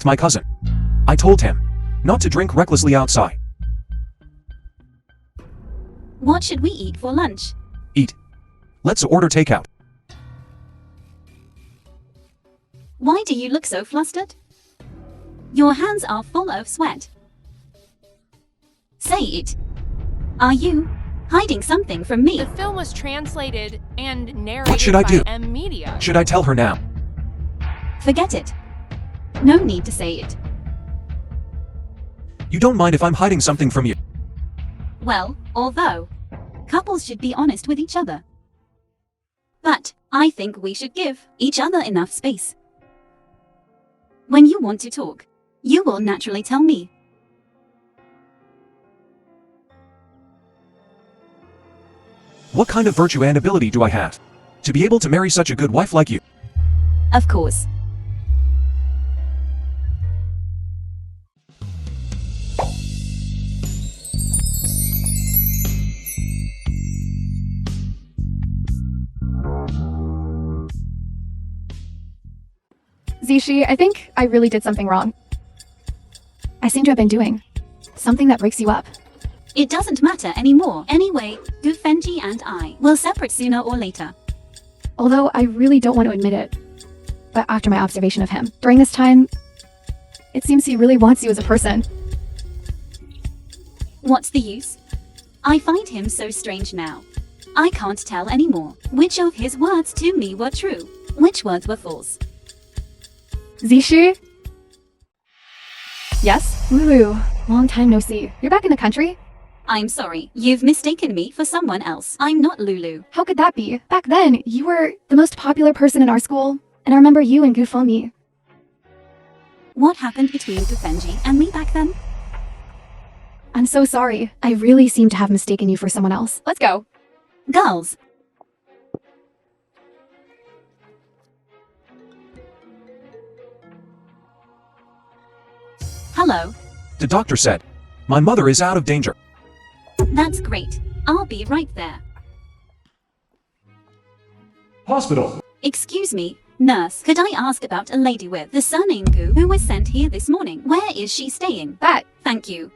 my cousin. I told him not to drink recklessly outside. What should we eat for lunch? Eat. Let's order takeout. Why do you look so flustered? Your hands are full of sweat. Say it. Are you hiding something from me? The film was translated and narrated What should I by do? M Media. Should I tell her now? Forget it. No need to say it. You don't mind if I'm hiding something from you? Well, although couples should be honest with each other. But I think we should give each other enough space. When you want to talk, you will naturally tell me. What kind of virtue and ability do I have to be able to marry such a good wife like you? Of course. Zishi, I think I really did something wrong. I seem to have been doing something that breaks you up. It doesn't matter anymore. Anyway, Gufenji and I will separate sooner or later. Although I really don't want to admit it. But after my observation of him, during this time, it seems he really wants you as a person. What's the use? I find him so strange now. I can't tell anymore which of his words to me were true, which words were false. Zishi? Yes? Lulu, long time no see. You're back in the country? I'm sorry, you've mistaken me for someone else. I'm not Lulu. How could that be? Back then, you were the most popular person in our school, and I remember you and Gufengyi. What happened between Gufenji and me back then? I'm so sorry. I really seem to have mistaken you for someone else. Let's go. Girls. Hello. The doctor said my mother is out of danger. That's great. I'll be right there. Hospital. Excuse me, nurse. Could I ask about a lady with the surname Gu who was sent here this morning? Where is she staying? That. Thank you.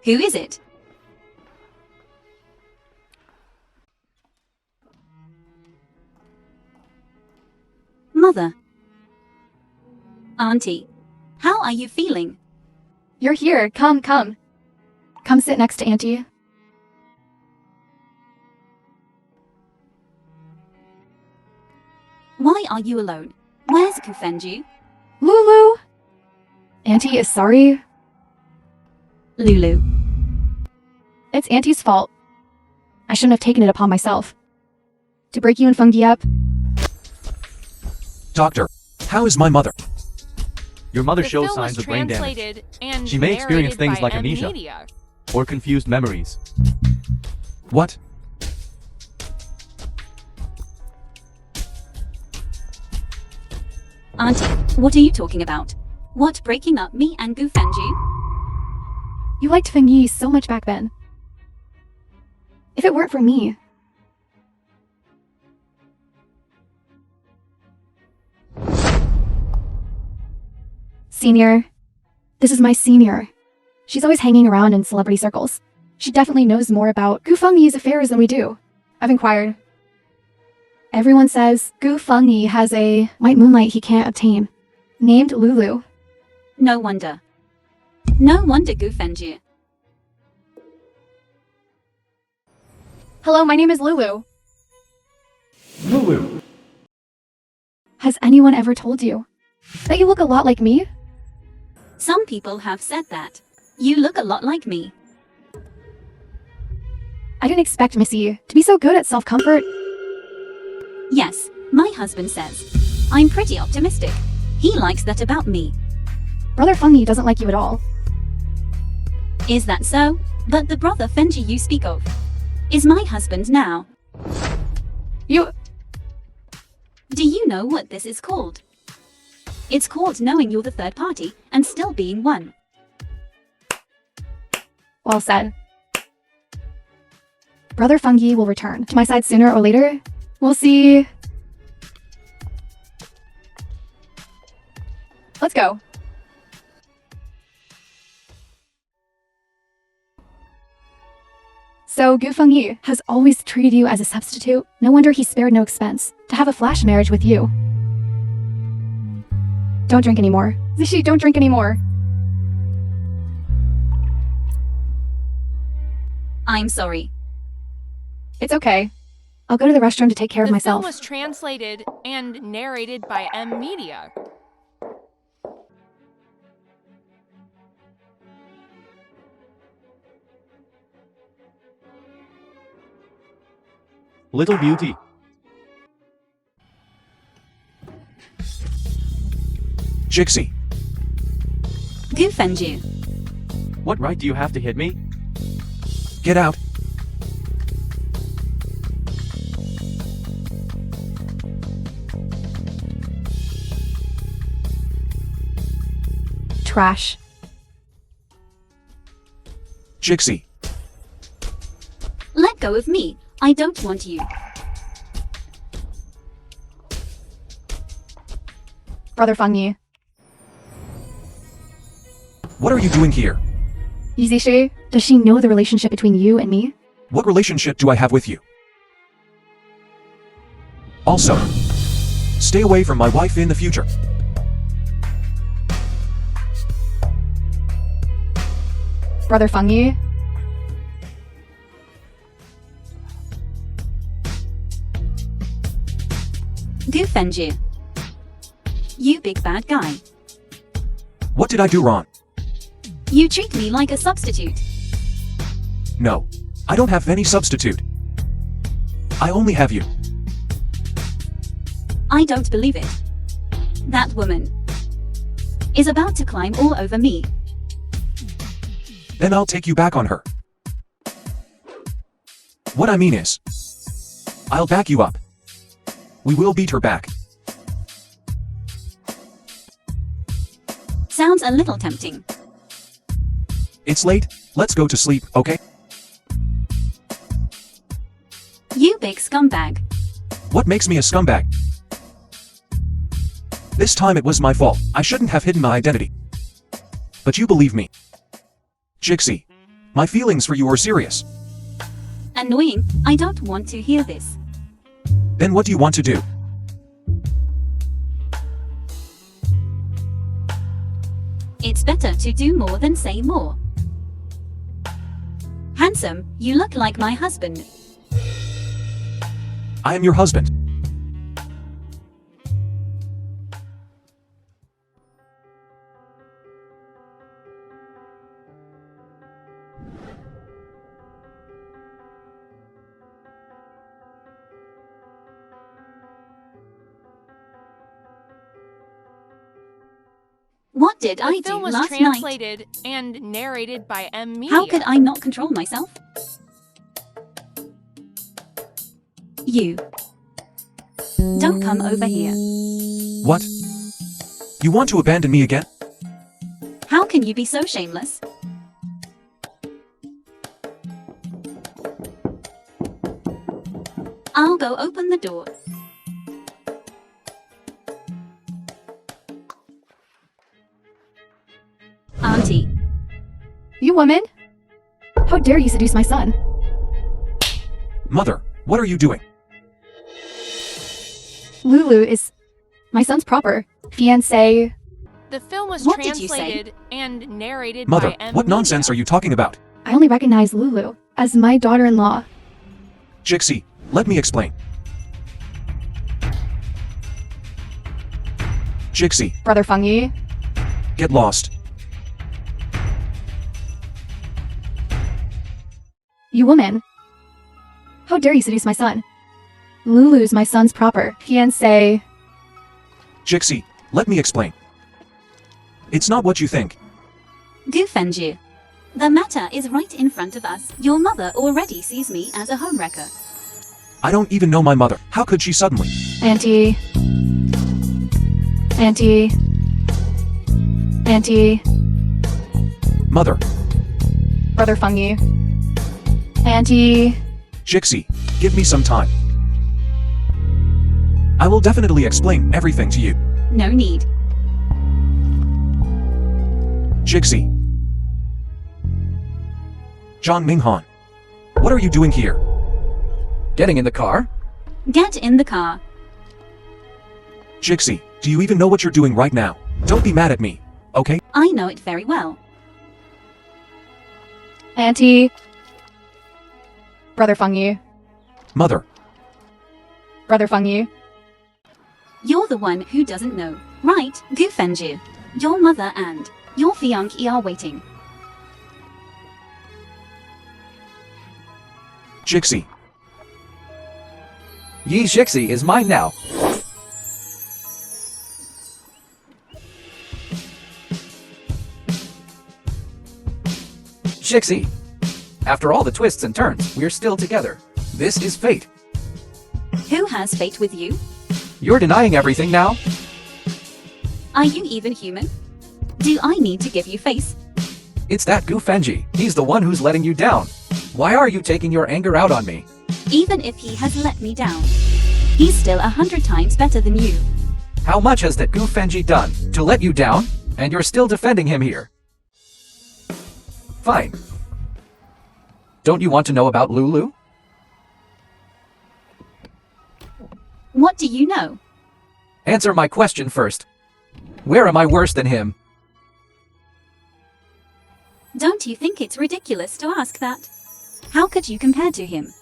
Who is it? Mother. Auntie. How are you feeling? You're here. Come, come. Come sit next to Auntie. Why are you alone? Where's Gufenji? Lulu! Auntie is sorry. Lulu. It's Auntie's fault. I shouldn't have taken it upon myself. To break you and Fengyi up. Doctor, how is my mother? Your mother The shows film was signs of brain damage, translated and She may experience narrated things by like M amnesia. Media. or confused memories. What? Auntie, what are you talking about? What, breaking up me and Gufenji? You liked Fengyi so much back then. If it weren't for me. Senior. This is my senior. She's always hanging around in celebrity circles. She definitely knows more about Gu Fengyi's affairs than we do. I've inquired. Everyone says Gu Fengyi has a white moonlight he can't obtain, named Lulu. No wonder. No wonder Gufenji. Hello, my name is Lulu. Lulu. Has anyone ever told you that you look a lot like me? Some people have said that. You look a lot like me. I didn't expect Missy to be so good at self-comfort. Yes, my husband says. I'm pretty optimistic. He likes that about me. Brother Fungi doesn't like you at all. Is that so? But the brother Fenji you speak of is my husband now. You... Do you know what this is called? It's called knowing you're the third party and still being one. Well said. Brother Fungi will return to my side sooner or later. We'll see. Let's go. So Gu Fengyi has always treated you as a substitute. No wonder he spared no expense to have a flash marriage with you. Don't drink anymore. Zishi, don't drink anymore. I'm sorry. It's okay. I'll go to the restroom to take care of The myself. film was translated and narrated by M Media. Little Beauty. Jixie, Gu Fenju. What right do you have to hit me? get out. Trash. Jixie, Let go of me. I don't want you. Brother Fengyi. what are you doing here? Zishi, does she know the relationship between you and me? What relationship do I have with you? Also, stay away from my wife in the future. Brother Fengyi. Gu Fenju. You big bad guy. What did I do wrong? You treat me like a substitute. No, I don't have any substitute. I only have you. I don't believe it. That woman is about to climb all over me. Then I'll take you back on her. What I mean is, I'll back you up. We will beat her back. Sounds a little tempting. It's late, let's go to sleep, okay? You big scumbag. What makes me a scumbag? This time it was my fault. I shouldn't have hidden my identity. But you believe me. Jixie, my feelings for you are serious. Annoying. I don't want to hear this. Then what do you want to do? It's better to do more than say more. Handsome, you look like my husband. I am your husband. What did The I do film was last night? translated and narrated by M Media. How could I not control myself? You. Don't come over here. What? You want to abandon me again? How can you be so shameless? I'll go open the door. Auntie, You woman? How dare you seduce my son? Mother, what are you doing? Lulu is my son's proper fiancé. The film was What did you say? translated and narrated Mother, by M what Media. nonsense are you talking about? I only recognize Lulu as my daughter-in-law. Jixie, let me explain. Jixi, Brother Fungi. get lost. You woman. How dare you seduce my son? Lulu's my son's proper fiancé. Jixi, let me explain. It's not what you think. Gufenju. The matter is right in front of us. Your mother already sees me as a homewrecker. I don't even know my mother. How could she suddenly? Auntie. Mother. Brother Fungi. Auntie. Jixi, give me some time. I will definitely explain everything to you. No need. Jixi. John Minghan. What are you doing here? Getting in the car? Get in the car. Jixi, do you even know what you're doing right now? Don't be mad at me, okay? I know it very well. Auntie. Brother Fungi. Mother. Brother Fungi. You're the one who doesn't know. Right, Gufenju. Your mother and your fiancé are waiting. Jixi. Yi Jixi is mine now. Jixi. After all the twists and turns, we're still together. This is fate. Who has fate with you? You're denying everything now? Are you even human? Do I need to give you face? It's that Gufenji. He's the one who's letting you down. Why are you taking your anger out on me? Even if he has let me down, he's still 100 times better than you. How much has that Gufenji done to let you down? And you're still defending him here. Fine. Don't you want to know about Lulu? What do you know? Answer my question first. Where am I worse than him? Don't you think it's ridiculous to ask that? How could you compare to him?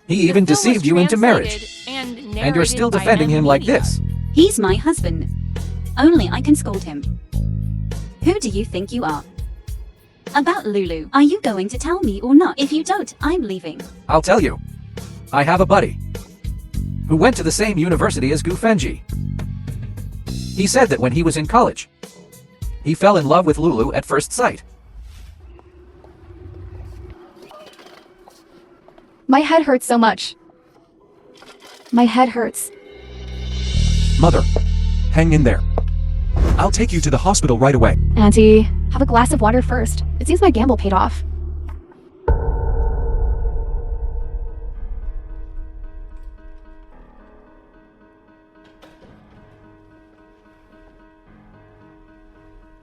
He even The film was deceived you into marriage. translated And you're still narrated by defending him like media. this. He's my husband. Only I can scold him. Who do you think you are? About Lulu, are you going to tell me or not? If you don't, I'm leaving. I'll tell you. I have a buddy who went to the same university as Gufenji. He said that when he was in college, he fell in love with Lulu at first sight. My head hurts so much. My head hurts. Mother. Hang in there. I'll take you to the hospital right away. Auntie, have a glass of water first. It seems my gamble paid off.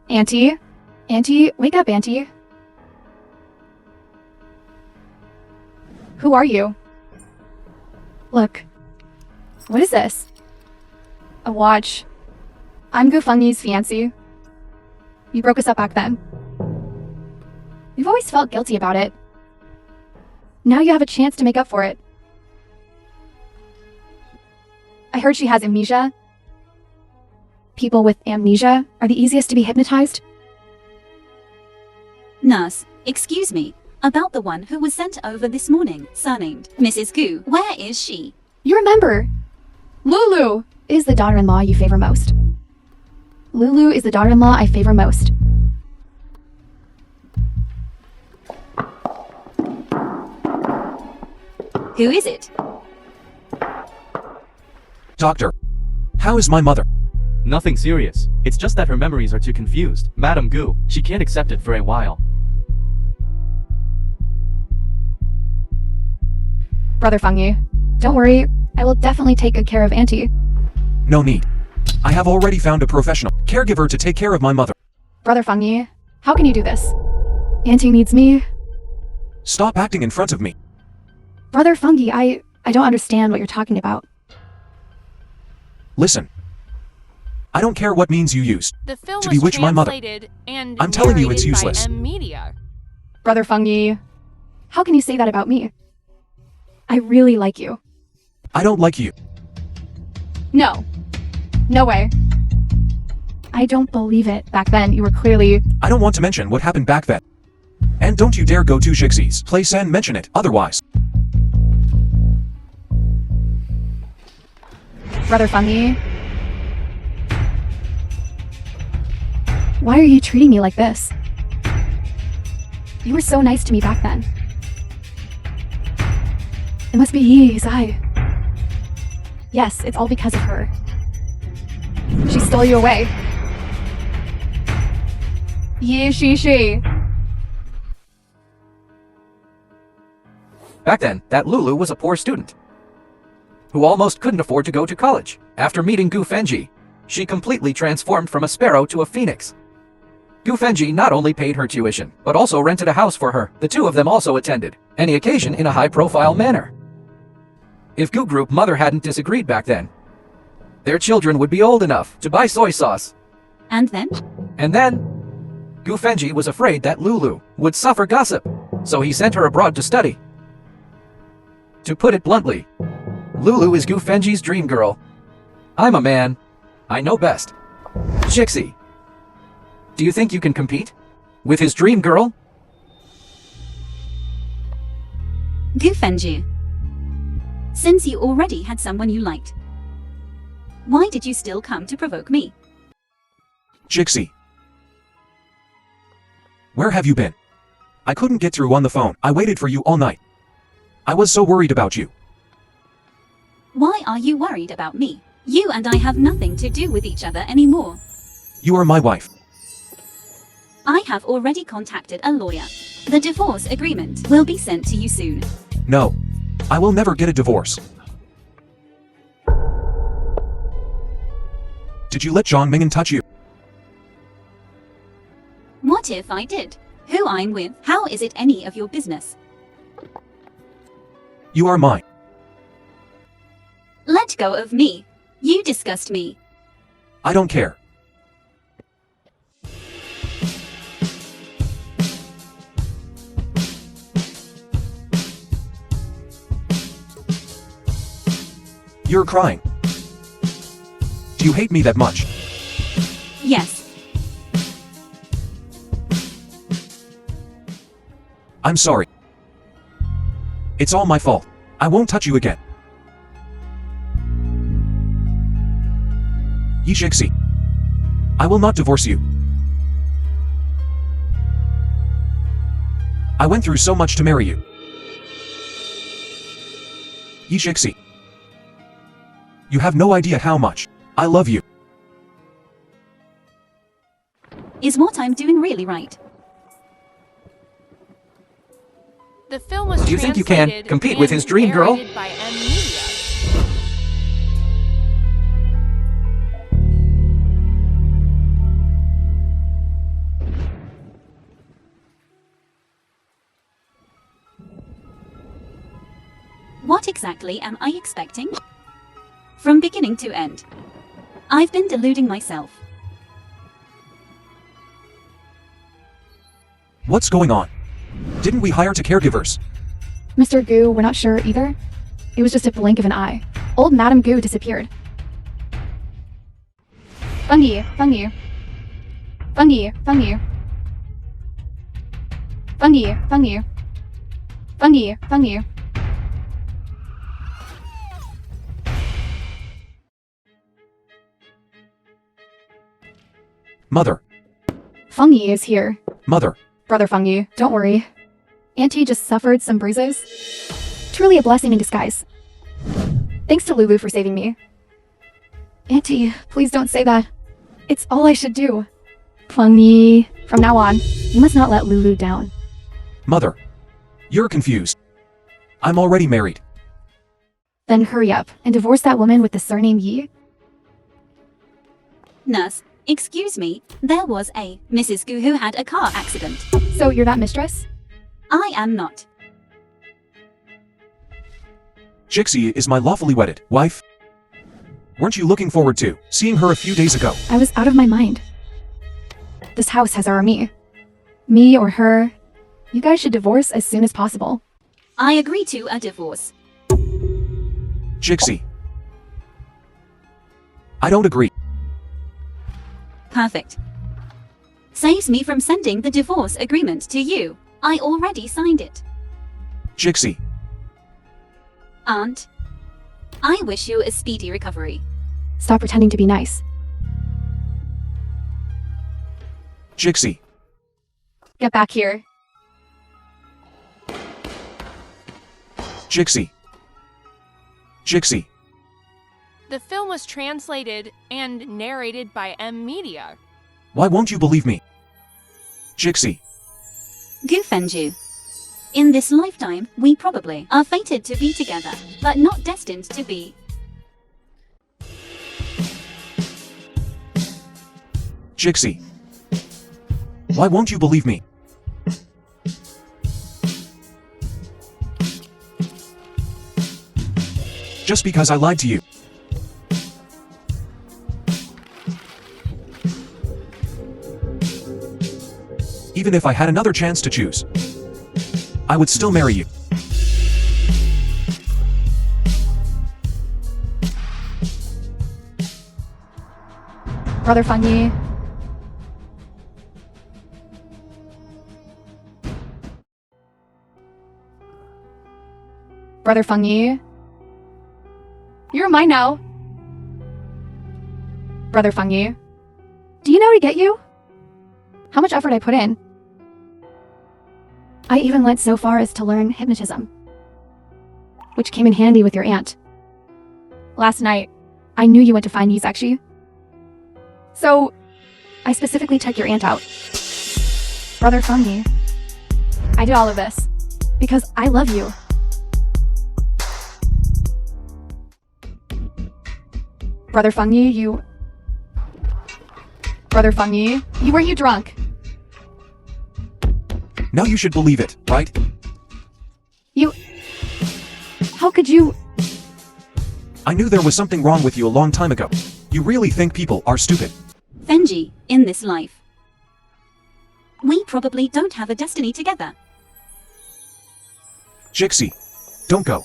Auntie? Auntie, wake up, Auntie. Who are you? Look. What is this? A watch. I'm Gufungi's fiancé. You broke us up back then. You've always felt guilty about it. Now you have a chance to make up for it. I heard she has amnesia. People with amnesia are the easiest to be hypnotized. Nurse, excuse me. About the one who was sent over this morning, surnamed Mrs. Gu. Where is she? You remember! Lulu is the daughter-in-law you favor most. Lulu is the daughter-in-law I favor most. Who is it? Doctor. How is my mother? Nothing serious. It's just that her memories are too confused. Madam Gu, she can't accept it for a while. Brother Fungi, don't worry. I will definitely take good care of Auntie. No need. I have already found a professional caregiver to take care of my mother. Brother Fungi, how can you do this? Auntie needs me. Stop acting in front of me. Brother Fungi, I don't understand what you're talking about. Listen. I don't care what means you used The film to was bewitch my mother. translated and I'm telling you it's narrated by useless. Media. Brother Fungi, how can you say that about me? I really like you. I don't like you. No. No way. I don't believe it. Back then, you were clearly... I don't want to mention what happened back then. And don't you dare go to Jixie's place and mention it, otherwise. Brother Funny. Why are you treating me like this? You were so nice to me back then. It must be Yi's eye. Yes, it's all because of her. She stole you away. Yi, she. Back then, that Lulu was a poor student who almost couldn't afford to go to college. After meeting Gu Fenji, she completely transformed from a sparrow to a phoenix. Gu Fenji not only paid her tuition, but also rented a house for her. The two of them also attended any occasion in a high-profile manner. If Gu Group mother hadn't disagreed back then, their children would be old enough to buy soy sauce. And then? And then, Gu Fenji was afraid that Lulu would suffer gossip, so he sent her abroad to study. To put it bluntly, Lulu is Gu Fenji's dream girl. I'm a man. I know best. Jixie, do you think you can compete with his dream girl? Gu Fenji. Since you already had someone you liked, why did you still come to provoke me? Jixie. Where have you been? I couldn't get through on the phone. I waited for you all night. I was so worried about you. Why are you worried about me? You and I have nothing to do with each other anymore. You are my wife. I have already contacted a lawyer. The divorce agreement will be sent to you soon. No. I will never get a divorce. Did you let Zhang Ming'an touch you? What if I did? Who I'm with? How is it any of your business? You are mine. Let go of me. You disgust me. I don't care. You're crying. Do you hate me that much? Yes. I'm sorry. It's all my fault. I won't touch you again. Yixi. I will not divorce you. I went through so much to marry you. Yixi. You have no idea how much I love you. Is what I'm doing really right? The film was Do you think you can translated compete with his and dream girl? narrated by M Media. What exactly am I expecting? From beginning to end, I've been deluding myself. What's going on? Didn't we hire two caregivers? Mr. Gu, we're not sure either. It was just a blink of an eye. Old Madame Gu disappeared. Fungi. Mother. Fungi is here. Mother. Brother Fungi, don't worry. Auntie just suffered some bruises. Truly a blessing in disguise. Thanks to Lulu for saving me. Auntie, please don't say that. It's all I should do. Fungi, from now on, you must not let Lulu down. Mother. You're confused. I'm already married. Then hurry up and divorce that woman with the surname Yi. Nurse, excuse me, there was a Mrs. Gu who had a car accident. So you're that mistress? I am not. Jixie is my lawfully wedded wife. Weren't you looking forward to seeing her a few days ago? I was out of my mind. This house has our me. Me or her. You guys should divorce as soon as possible. I agree to a divorce. Jixie. I don't agree. Perfect. Saves me from sending the divorce agreement to you. I already signed it. Jixie. Aunt, I wish you a speedy recovery. Stop pretending to be nice. Jixie. Get back here. Jixie. Jixie. The film was translated and narrated by M Media. Why won't you believe me? Jixie. Gufenju. In this lifetime, we probably are fated to be together, but not destined to be. Jixie. Why won't you believe me? Just because I lied to you. Even if I had another chance to choose, I would still marry you. Brother Fanyi. Brother Fanyi. You're mine now. Brother Fanyi. Do you know how to get you? How much effort I put in? I even went so far as to learn hypnotism, which came in handy with your aunt. Last night, I knew you went to find Yuzakshi. So, I specifically took your aunt out. Brother Fanyi. I did all of this because I love you. Brother Fanyi, you... Brother Fanyi, were you drunk? Now you should believe it, right? You... How could you... I knew there was something wrong with you a long time ago. You really think people are stupid? Fenji, in this life, we probably don't have a destiny together. Jixie, don't go.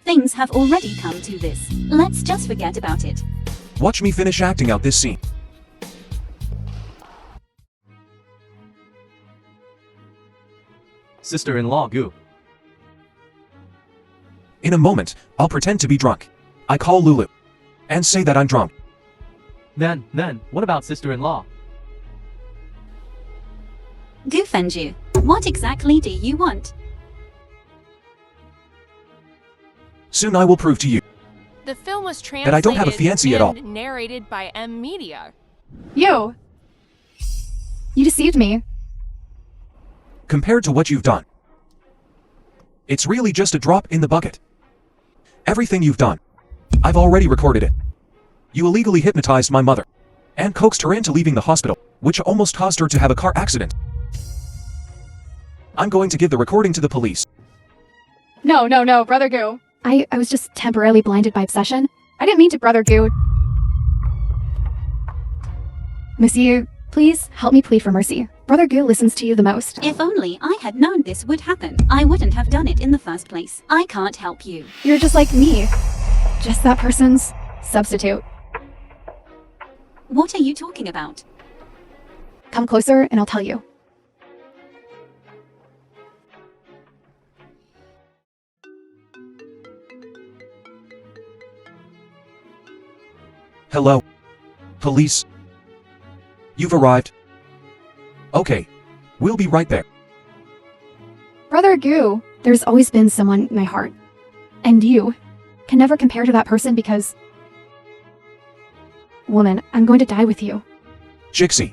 Things have already come to this. Let's just forget about it. Watch me finish acting out this scene. Sister-in-law Gu. In a moment, I'll pretend to be drunk. I call Lulu and say that I'm drunk. Then, what about sister-in-law? Gufenju, what exactly do you want? Soon I will prove to you. The film was translated That I don't have a fiancé at all. and narrated by M Media. You deceived me. Compared to what you've done, it's really just a drop in the bucket. Everything you've done, I've already recorded it. You illegally hypnotized my mother and coaxed her into leaving the hospital, which almost caused her to have a car accident. I'm going to give the recording to the police. No, Brother Gu. I was just temporarily blinded by obsession. I didn't mean to, Brother Gu. Monsieur, please help me plead for mercy. Brother Gu listens to you the most. If only I had known this would happen, I wouldn't have done it in the first place. I can't help you. You're just like me. Just that person's substitute. What are you talking about? Come closer and I'll tell you. Hello? Police? You've arrived? Okay. We'll be right there. Brother Gu, there's always been someone in my heart. And you can never compare to that person because... Woman, I'm going to die with you. Jixie.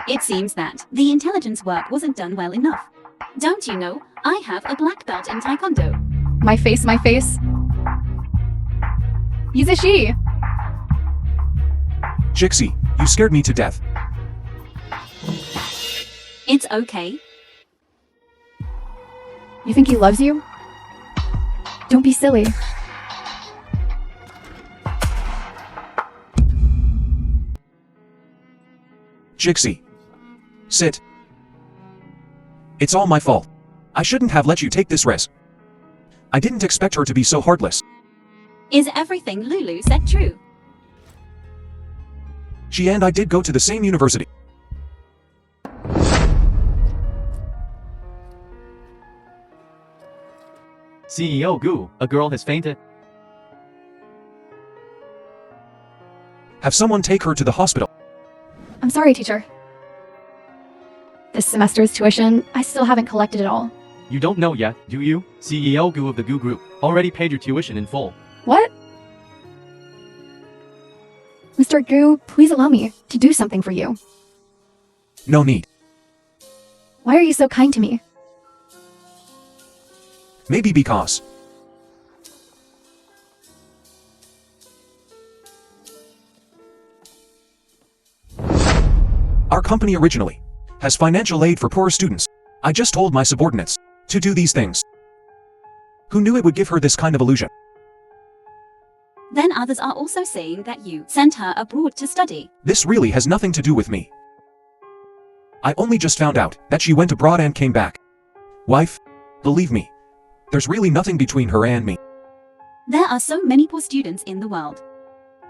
It seems that the intelligence work wasn't done well enough. Don't you know, I have a black belt in Taekwondo. My face. He's a she. Jixie, you scared me to death. It's okay. You think he loves you? Don't be silly. Jixie. Sit. It's all my fault. I shouldn't have let you take this risk. I didn't expect her to be so heartless. Is everything Lulu said true? She and I did go to the same university. CEO Gu, a girl has fainted. Have someone take her to the hospital. I'm sorry, teacher. This semester's tuition, I still haven't collected it all. You don't know yet, do you? CEO Gu of the Gu Group already paid your tuition in full. What? Mr. Gu, please allow me to do something for you. No need. Why are you so kind to me? Maybe because. Our company originally has financial aid for poor students. I just told my subordinates to do these things. Who knew it would give her this kind of illusion? Then others are also saying that you sent her abroad to study. This really has nothing to do with me. I only just found out that she went abroad and came back. Wife, believe me, there's really nothing between her and me. There are so many poor students in the world.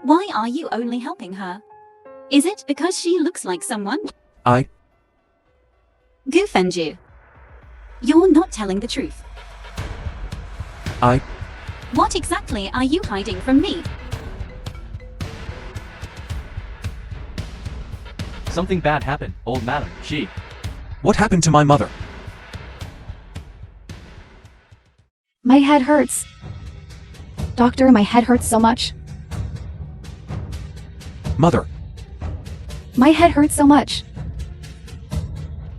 Why are you only helping her? Is it because she looks like someone? Gu Fenju. You're not telling the truth. What exactly are you hiding from me? Something bad happened, old madam. What happened to my mother? My head hurts. Doctor, my head hurts so much. Mother, My head hurts so much.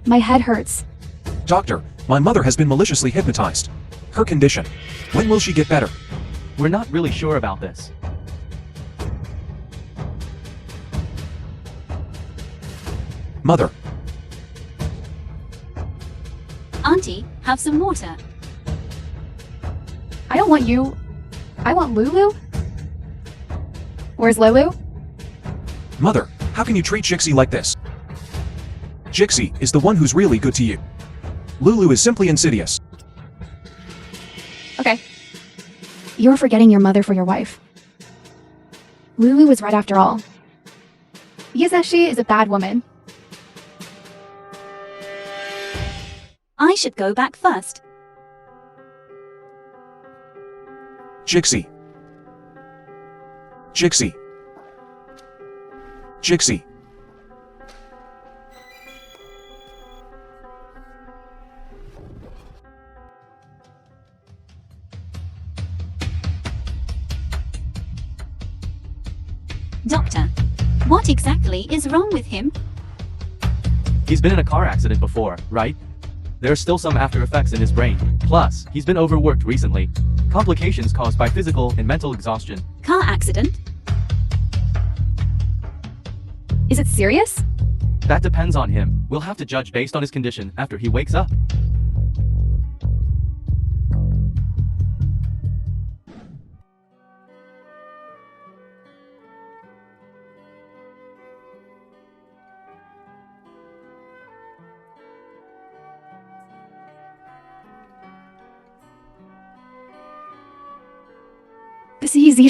My head hurts. doctor, my mother has been maliciously hypnotized. Her condition. When will she get better? We're not really sure about this. Mother, Auntie, have some water. I don't want you. I want Lulu. Where's Lulu? mother, how can you treat Jixie like this? Jixie is the one who's really good to you. Lulu is simply insidious. Okay. You're forgetting your mother for your wife. Lulu was right after all. Yazeshi is a bad woman. I should go back first. Jixie. Jixie. Jixie. Doctor, what exactly is wrong with him? He's been in a car accident before, right? There are still some after effects in his brain. Plus, he's been overworked recently. Complications caused by physical and mental exhaustion. Car accident? Is it serious? That depends on him. We'll have to judge based on his condition after he wakes up.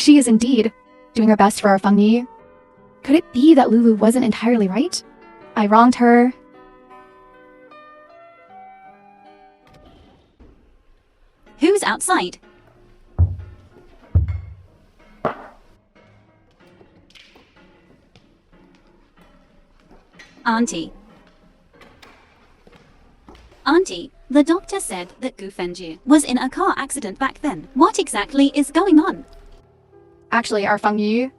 Zishi is indeed doing her best for our Fengyi. Could it be that Lulu wasn't entirely right? I wronged her. Who's outside? Auntie. Auntie, the doctor said that Gu Fenju was in a car accident back then. What exactly is going on? Actually, our Fengyi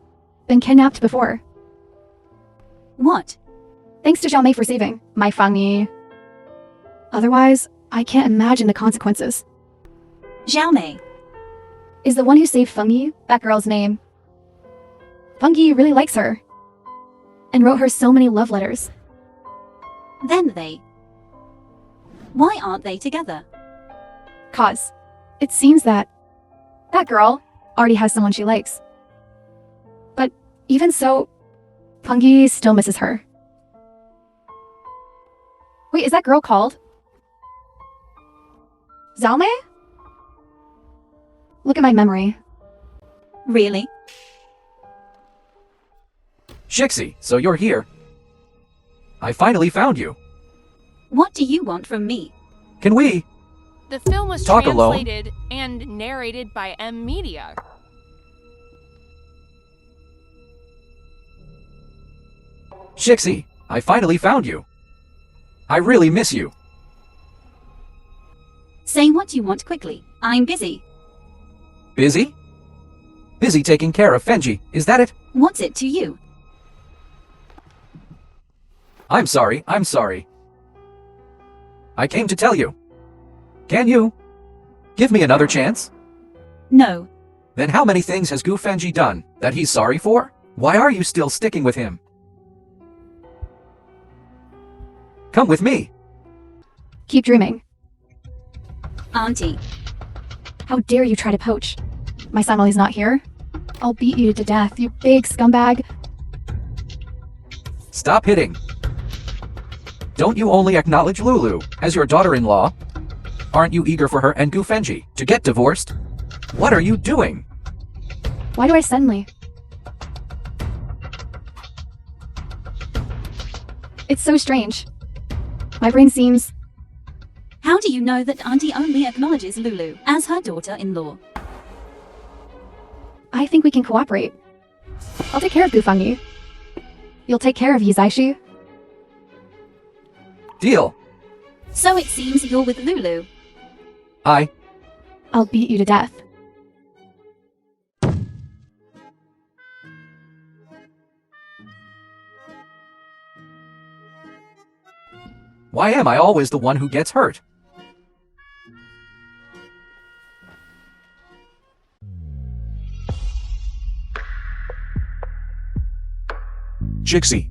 been kidnapped before. What? Thanks to Xiaomei for saving my Fengyi. Otherwise, I can't imagine the consequences. Xiaomei. Is the one who saved Fengyi that girl's name? Fengyi really likes her and wrote her so many love letters. Then they. Why aren't they together? Cause it seems that girl already has someone she likes. But even so, Fengyi still misses her. Wait, is that girl called? Xiaomei? Look at my memory. Really? Shixi, so you're here. I finally found you. What do you want from me? Can we? The film was Talk alone. translated and narrated by M Media. Shixi, I finally found you. I really miss you. Say what you want quickly. I'm busy. Busy? Busy taking care of Fenji, is that it? What's it to you? I'm sorry. I came to tell you. Can you? Give me another chance? No. Then how many things has Gu Fenji done that he's sorry for? Why are you still sticking with him? Come with me. Keep dreaming. Auntie. How dare you try to poach? My son while he's not here? I'll beat you to death, you big scumbag. Stop hitting. Don't you only acknowledge Lulu as your daughter-in-law? Aren't you eager for her and Gu Fenji to get divorced? What are you doing? Why do I suddenly? It's so strange. My brain seems... How do you know that Auntie only acknowledges Lulu as her daughter-in-law? I think we can cooperate. I'll take care of Gufangi. You'll take care of Yizaishi. Deal. So it seems you're with Lulu. I'll beat you to death. Why am I always the one who gets hurt? Jixie.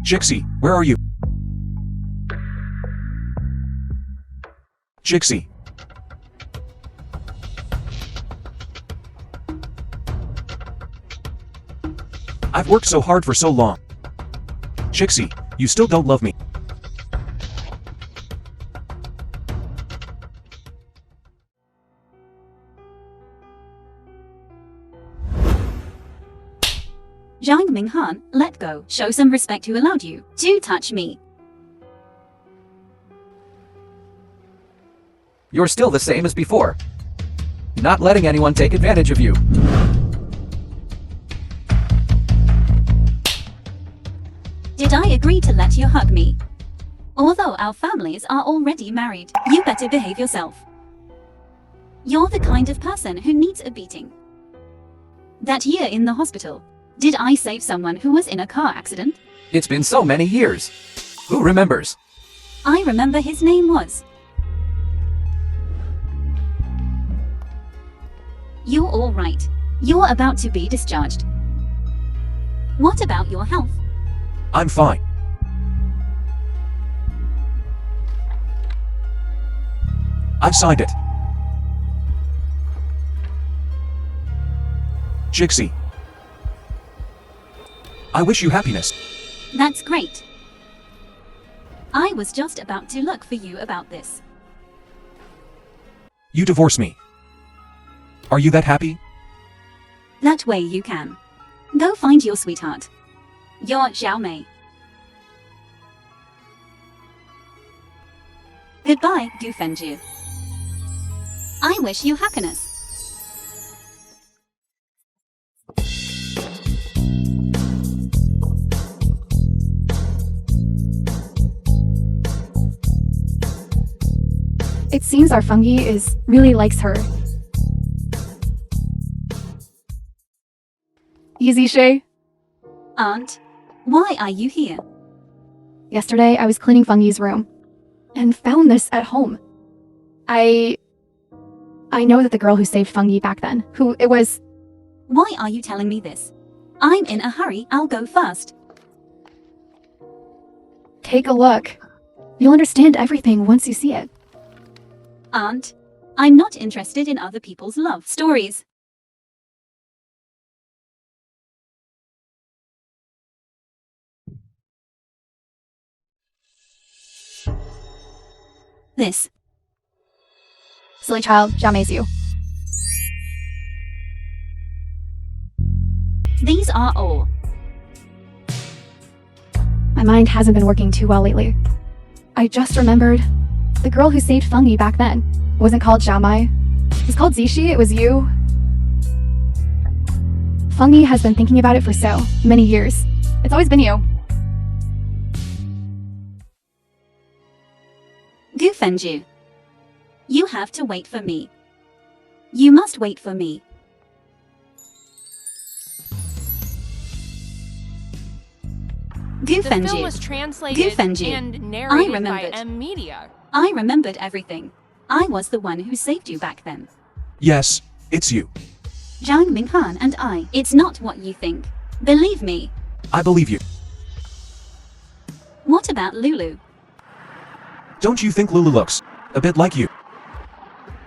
Jixie, where are you? Jixie. I've worked so hard for so long. Jixie, you still don't love me. Zhang Minghan, let go. Show some respect who allowed you to touch me. You're still the same as before. Not letting anyone take advantage of you. Did I agree to let you hug me? Although our families are already married, you better behave yourself. You're the kind of person who needs a beating. That year in the hospital, did I save someone who was in a car accident? It's been so many years. Who remembers? I remember his name was. You're all right. You're about to be discharged. What about your health? I'm fine. I've signed it. Jixie. I wish you happiness. That's great. I was just about to look for you about this. You divorce me. Are you that happy? That way you can. Go find your sweetheart. Your Xiaomei. Goodbye, Gu Fenji. I wish you happiness. It seems our fungi really likes her. Yizishe. Aunt, why are you here? Yesterday, I was cleaning Fungi's room and found this at home. I know that the girl who saved Fungi back then, Why are you telling me this? I'm in a hurry, I'll go first. Take a look. You'll understand everything once you see it. Aunt, I'm not interested in other people's love stories. This. Silly child, Jamays you. These are all. My mind hasn't been working too well lately. I just remembered the girl who saved Fungi back then wasn't called Xiaomai. It was called Zishi. It was you. Fungi has been thinking about it for so many years. It's always been you. Gufenju. You have to wait for me. You must wait for me. The film Gufenju. was translated Gufenju. and narrated by remembered. M Media. I remembered everything. I was the one who saved you back then. Yes, it's you. Zhang Minghan and I. It's not what you think. Believe me. I believe you. What about Lulu? Don't you think Lulu looks a bit like you?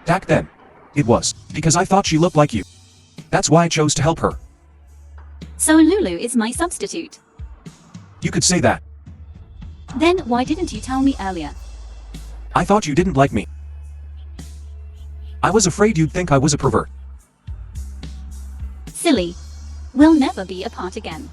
Back then, it was because I thought she looked like you. That's why I chose to help her. So Lulu is my substitute. You could say that. Then why didn't you tell me earlier? I thought you didn't like me. I was afraid you'd think I was a pervert. Silly. We'll never be apart again.